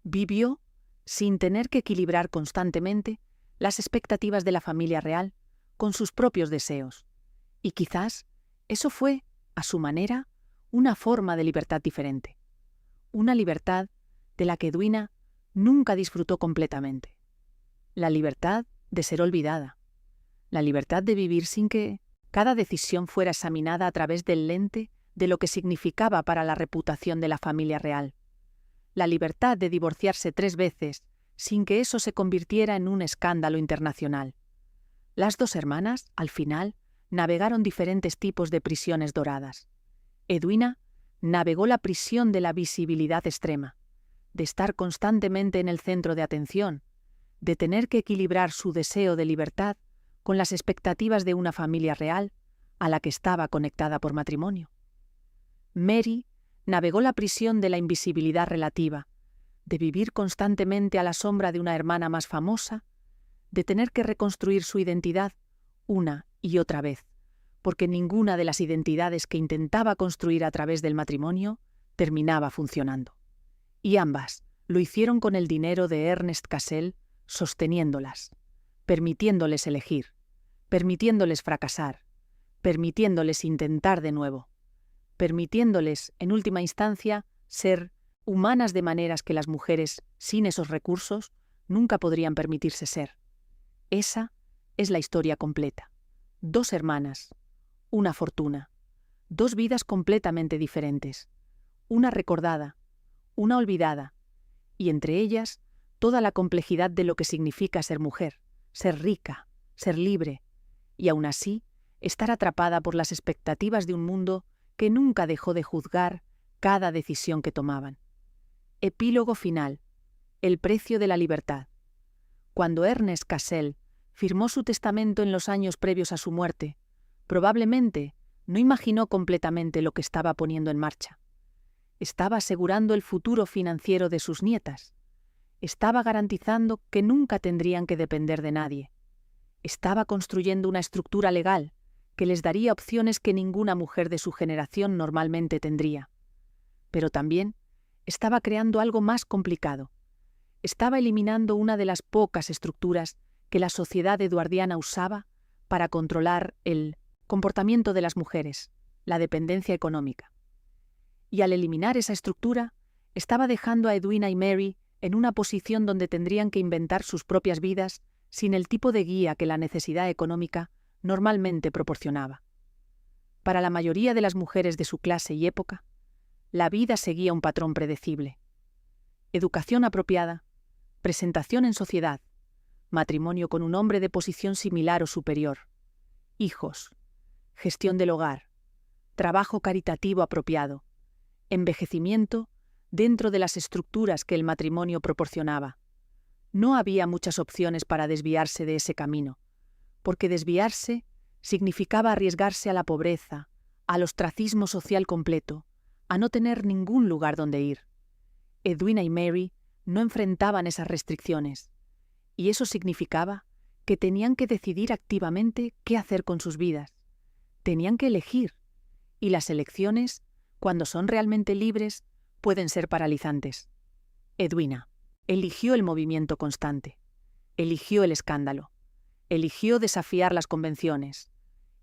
Vivió sin tener que equilibrar constantemente las expectativas de la familia real con sus propios deseos. Y quizás eso fue, a su manera, una forma de libertad diferente. Una libertad de la que Edwina nunca disfrutó completamente. La libertad de ser olvidada. La libertad de vivir sin que cada decisión fuera examinada a través del lente de lo que significaba para la reputación de la familia real. La libertad de divorciarse 3 veces sin que eso se convirtiera en un escándalo internacional. Las 2 hermanas, al final, navegaron diferentes tipos de prisiones doradas. Edwina navegó la prisión de la visibilidad extrema, de estar constantemente en el centro de atención, de tener que equilibrar su deseo de libertad con las expectativas de una familia real a la que estaba conectada por matrimonio. Mary navegó la prisión de la invisibilidad relativa, de vivir constantemente a la sombra de una hermana más famosa, de tener que reconstruir su identidad una y otra vez, porque ninguna de las identidades que intentaba construir a través del matrimonio terminaba funcionando. Y ambas lo hicieron con el dinero de Ernest Cassell sosteniéndolas, permitiéndoles elegir, permitiéndoles fracasar, permitiéndoles intentar de nuevo, permitiéndoles, en última instancia, ser humanas de maneras que las mujeres, sin esos recursos, nunca podrían permitirse ser. Esa es la historia completa. 2 hermanas, una fortuna, 2 vidas completamente diferentes, una recordada, una olvidada, y entre ellas toda la complejidad de lo que significa ser mujer, ser rica, ser libre, y aún así estar atrapada por las expectativas de un mundo que nunca dejó de juzgar cada decisión que tomaban. Epílogo final. El precio de la libertad. Cuando Ernest Cassel firmó su testamento en los años previos a su muerte, probablemente no imaginó completamente lo que estaba poniendo en marcha. Estaba asegurando el futuro financiero de sus nietas. Estaba garantizando que nunca tendrían que depender de nadie. Estaba construyendo una estructura legal que les daría opciones que ninguna mujer de su generación normalmente tendría. Pero también estaba creando algo más complicado. Estaba eliminando una de las pocas estructuras que la sociedad eduardiana usaba para controlar el comportamiento de las mujeres, la dependencia económica. Y al eliminar esa estructura, estaba dejando a Edwina y Mary en una posición donde tendrían que inventar sus propias vidas sin el tipo de guía que la necesidad económica normalmente proporcionaba. Para la mayoría de las mujeres de su clase y época, la vida seguía un patrón predecible. Educación apropiada, presentación en sociedad, matrimonio con un hombre de posición similar o superior, hijos, gestión del hogar, trabajo caritativo apropiado, envejecimiento dentro de las estructuras que el matrimonio proporcionaba. No había muchas opciones para desviarse de ese camino, porque desviarse significaba arriesgarse a la pobreza, al ostracismo social completo, a no tener ningún lugar donde ir. Edwina y Mary no enfrentaban esas restricciones, y eso significaba que tenían que decidir activamente qué hacer con sus vidas. Tenían que elegir, y las elecciones, cuando son realmente libres, pueden ser paralizantes. Edwina eligió el movimiento constante, eligió el escándalo, eligió desafiar las convenciones,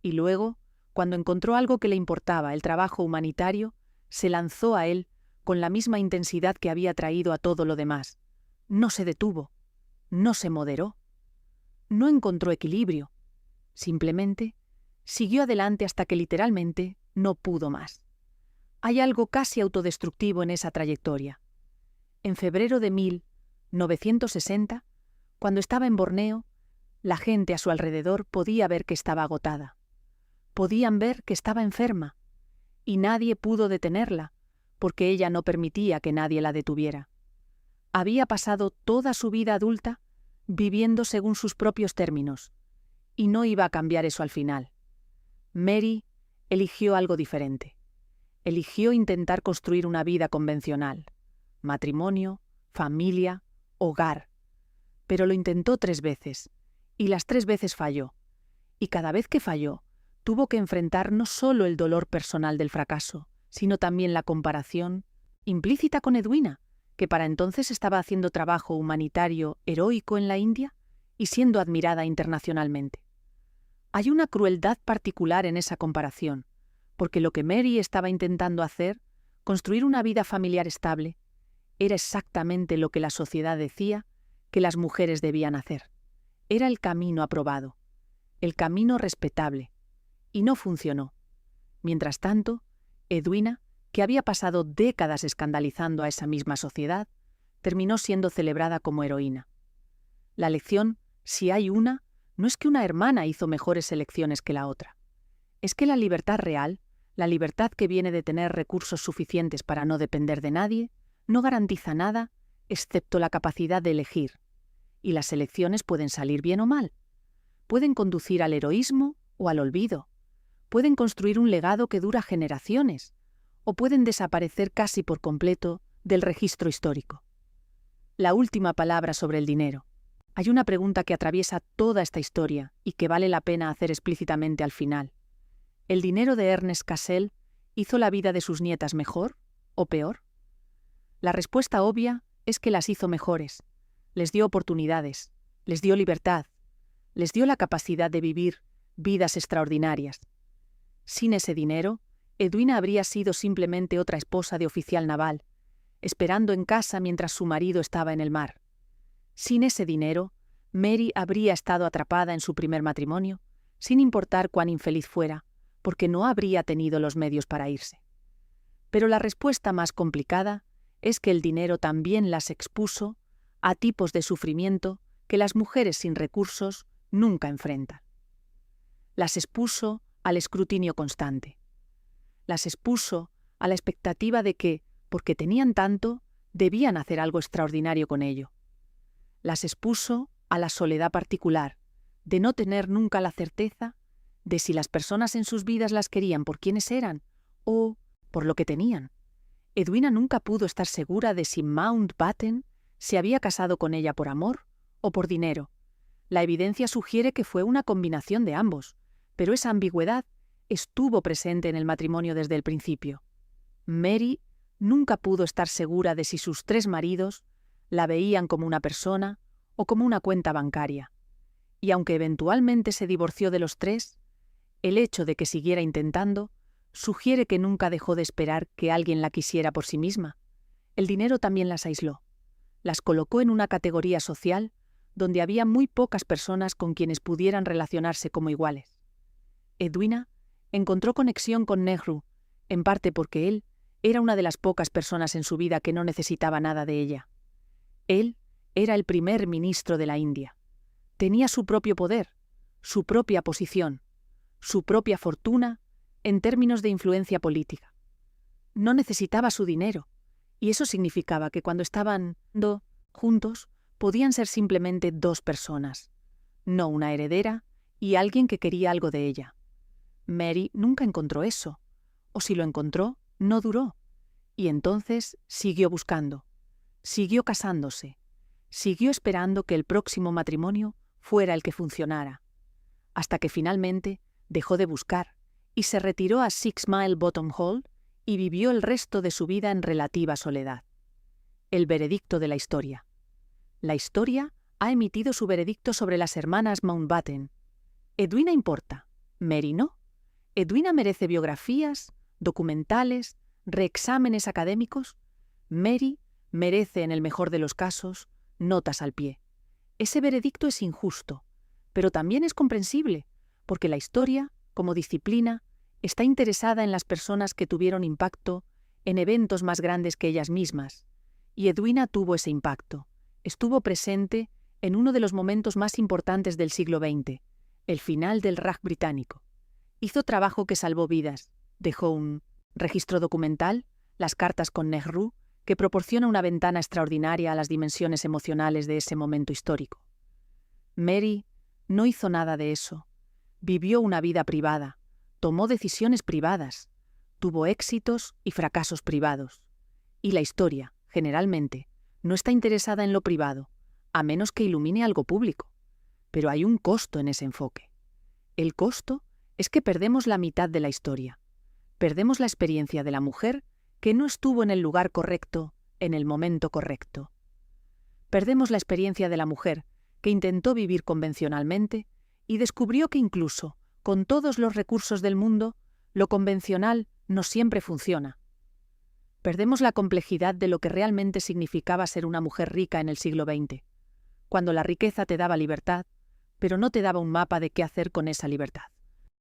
y luego, cuando encontró algo que le importaba, el trabajo humanitario, se lanzó a él con la misma intensidad que había traído a todo lo demás. No se detuvo, no se moderó, no encontró equilibrio, simplemente siguió adelante hasta que literalmente no pudo más. Hay algo casi autodestructivo en esa trayectoria. En febrero de 1960, cuando estaba en Borneo, la gente a su alrededor podía ver que estaba agotada. Podían ver que estaba enferma, y nadie pudo detenerla, porque ella no permitía que nadie la detuviera. Había pasado toda su vida adulta viviendo según sus propios términos, y no iba a cambiar eso al final. Mary eligió algo diferente. Eligió intentar construir una vida convencional, matrimonio, familia, hogar. Pero lo intentó 3 veces, y las 3 veces falló. Y cada vez que falló, tuvo que enfrentar no solo el dolor personal del fracaso, sino también la comparación implícita con Edwina, que para entonces estaba haciendo trabajo humanitario heroico en la India y siendo admirada internacionalmente. Hay una crueldad particular en esa comparación, porque lo que Mary estaba intentando hacer, construir una vida familiar estable, era exactamente lo que la sociedad decía que las mujeres debían hacer. Era el camino aprobado, el camino respetable, y no funcionó. Mientras tanto, Edwina, que había pasado décadas escandalizando a esa misma sociedad, terminó siendo celebrada como heroína. La lección, si hay una, no es que una hermana hizo mejores elecciones que la otra. Es que la libertad real, la libertad que viene de tener recursos suficientes para no depender de nadie, no garantiza nada excepto la capacidad de elegir. Y las elecciones pueden salir bien o mal. Pueden conducir al heroísmo o al olvido. Pueden construir un legado que dura generaciones, o pueden desaparecer casi por completo del registro histórico. La última palabra sobre el dinero. Hay una pregunta que atraviesa toda esta historia y que vale la pena hacer explícitamente al final. ¿El dinero de Ernest Cassel hizo la vida de sus nietas mejor o peor? La respuesta obvia es que las hizo mejores. Les dio oportunidades, les dio libertad, les dio la capacidad de vivir vidas extraordinarias. Sin ese dinero, Edwina habría sido simplemente otra esposa de oficial naval, esperando en casa mientras su marido estaba en el mar. Sin ese dinero, Mary habría estado atrapada en su primer matrimonio, sin importar cuán infeliz fuera, porque no habría tenido los medios para irse. Pero la respuesta más complicada es que el dinero también las expuso a tipos de sufrimiento que las mujeres sin recursos nunca enfrentan. Las expuso al escrutinio constante. Las expuso a la expectativa de que, porque tenían tanto, debían hacer algo extraordinario con ello. Las expuso a la soledad particular, de no tener nunca la certeza de si las personas en sus vidas las querían por quienes eran o por lo que tenían. Edwina nunca pudo estar segura de si Mountbatten se había casado con ella por amor o por dinero. La evidencia sugiere que fue una combinación de ambos, pero esa ambigüedad estuvo presente en el matrimonio desde el principio. Mary nunca pudo estar segura de si sus 3 maridos la veían como una persona o como una cuenta bancaria. Y aunque eventualmente se divorció de los 3, el hecho de que siguiera intentando sugiere que nunca dejó de esperar que alguien la quisiera por sí misma. El dinero también las aisló. Las colocó en una categoría social donde había muy pocas personas con quienes pudieran relacionarse como iguales. Edwina encontró conexión con Nehru, en parte porque él era una de las pocas personas en su vida que no necesitaba nada de ella. Él era el primer ministro de la India. Tenía su propio poder, su propia posición, su propia fortuna en términos de influencia política. No necesitaba su dinero, y eso significaba que cuando estaban juntos, podían ser simplemente 2 personas, no una heredera y alguien que quería algo de ella. Mary nunca encontró eso, o si lo encontró, no duró, y entonces siguió buscando, siguió casándose, siguió esperando que el próximo matrimonio fuera el que funcionara, hasta que finalmente dejó de buscar y se retiró a Six Mile Bottom Hall y vivió el resto de su vida en relativa soledad. El veredicto de la historia. La historia ha emitido su veredicto sobre las hermanas Mountbatten. Edwina importa, Mary no. Edwina merece biografías, documentales, reexámenes académicos. Mary merece, en el mejor de los casos, notas al pie. Ese veredicto es injusto, pero también es comprensible, porque la historia, como disciplina, está interesada en las personas que tuvieron impacto en eventos más grandes que ellas mismas, y Edwina tuvo ese impacto. Estuvo presente en uno de los momentos más importantes del siglo XX, el final del Raj británico. Hizo trabajo que salvó vidas. Dejó un registro documental, las cartas con Nehru, que proporciona una ventana extraordinaria a las dimensiones emocionales de ese momento histórico. Mary no hizo nada de eso. Vivió una vida privada, tomó decisiones privadas, tuvo éxitos y fracasos privados. Y la historia, generalmente, no está interesada en lo privado, a menos que ilumine algo público. Pero hay un costo en ese enfoque. El costo es que perdemos la mitad de la historia. Perdemos la experiencia de la mujer que no estuvo en el lugar correcto, en el momento correcto. Perdemos la experiencia de la mujer que intentó vivir convencionalmente y descubrió que incluso con todos los recursos del mundo, lo convencional no siempre funciona. Perdemos la complejidad de lo que realmente significaba ser una mujer rica en el siglo XX, cuando la riqueza te daba libertad, pero no te daba un mapa de qué hacer con esa libertad.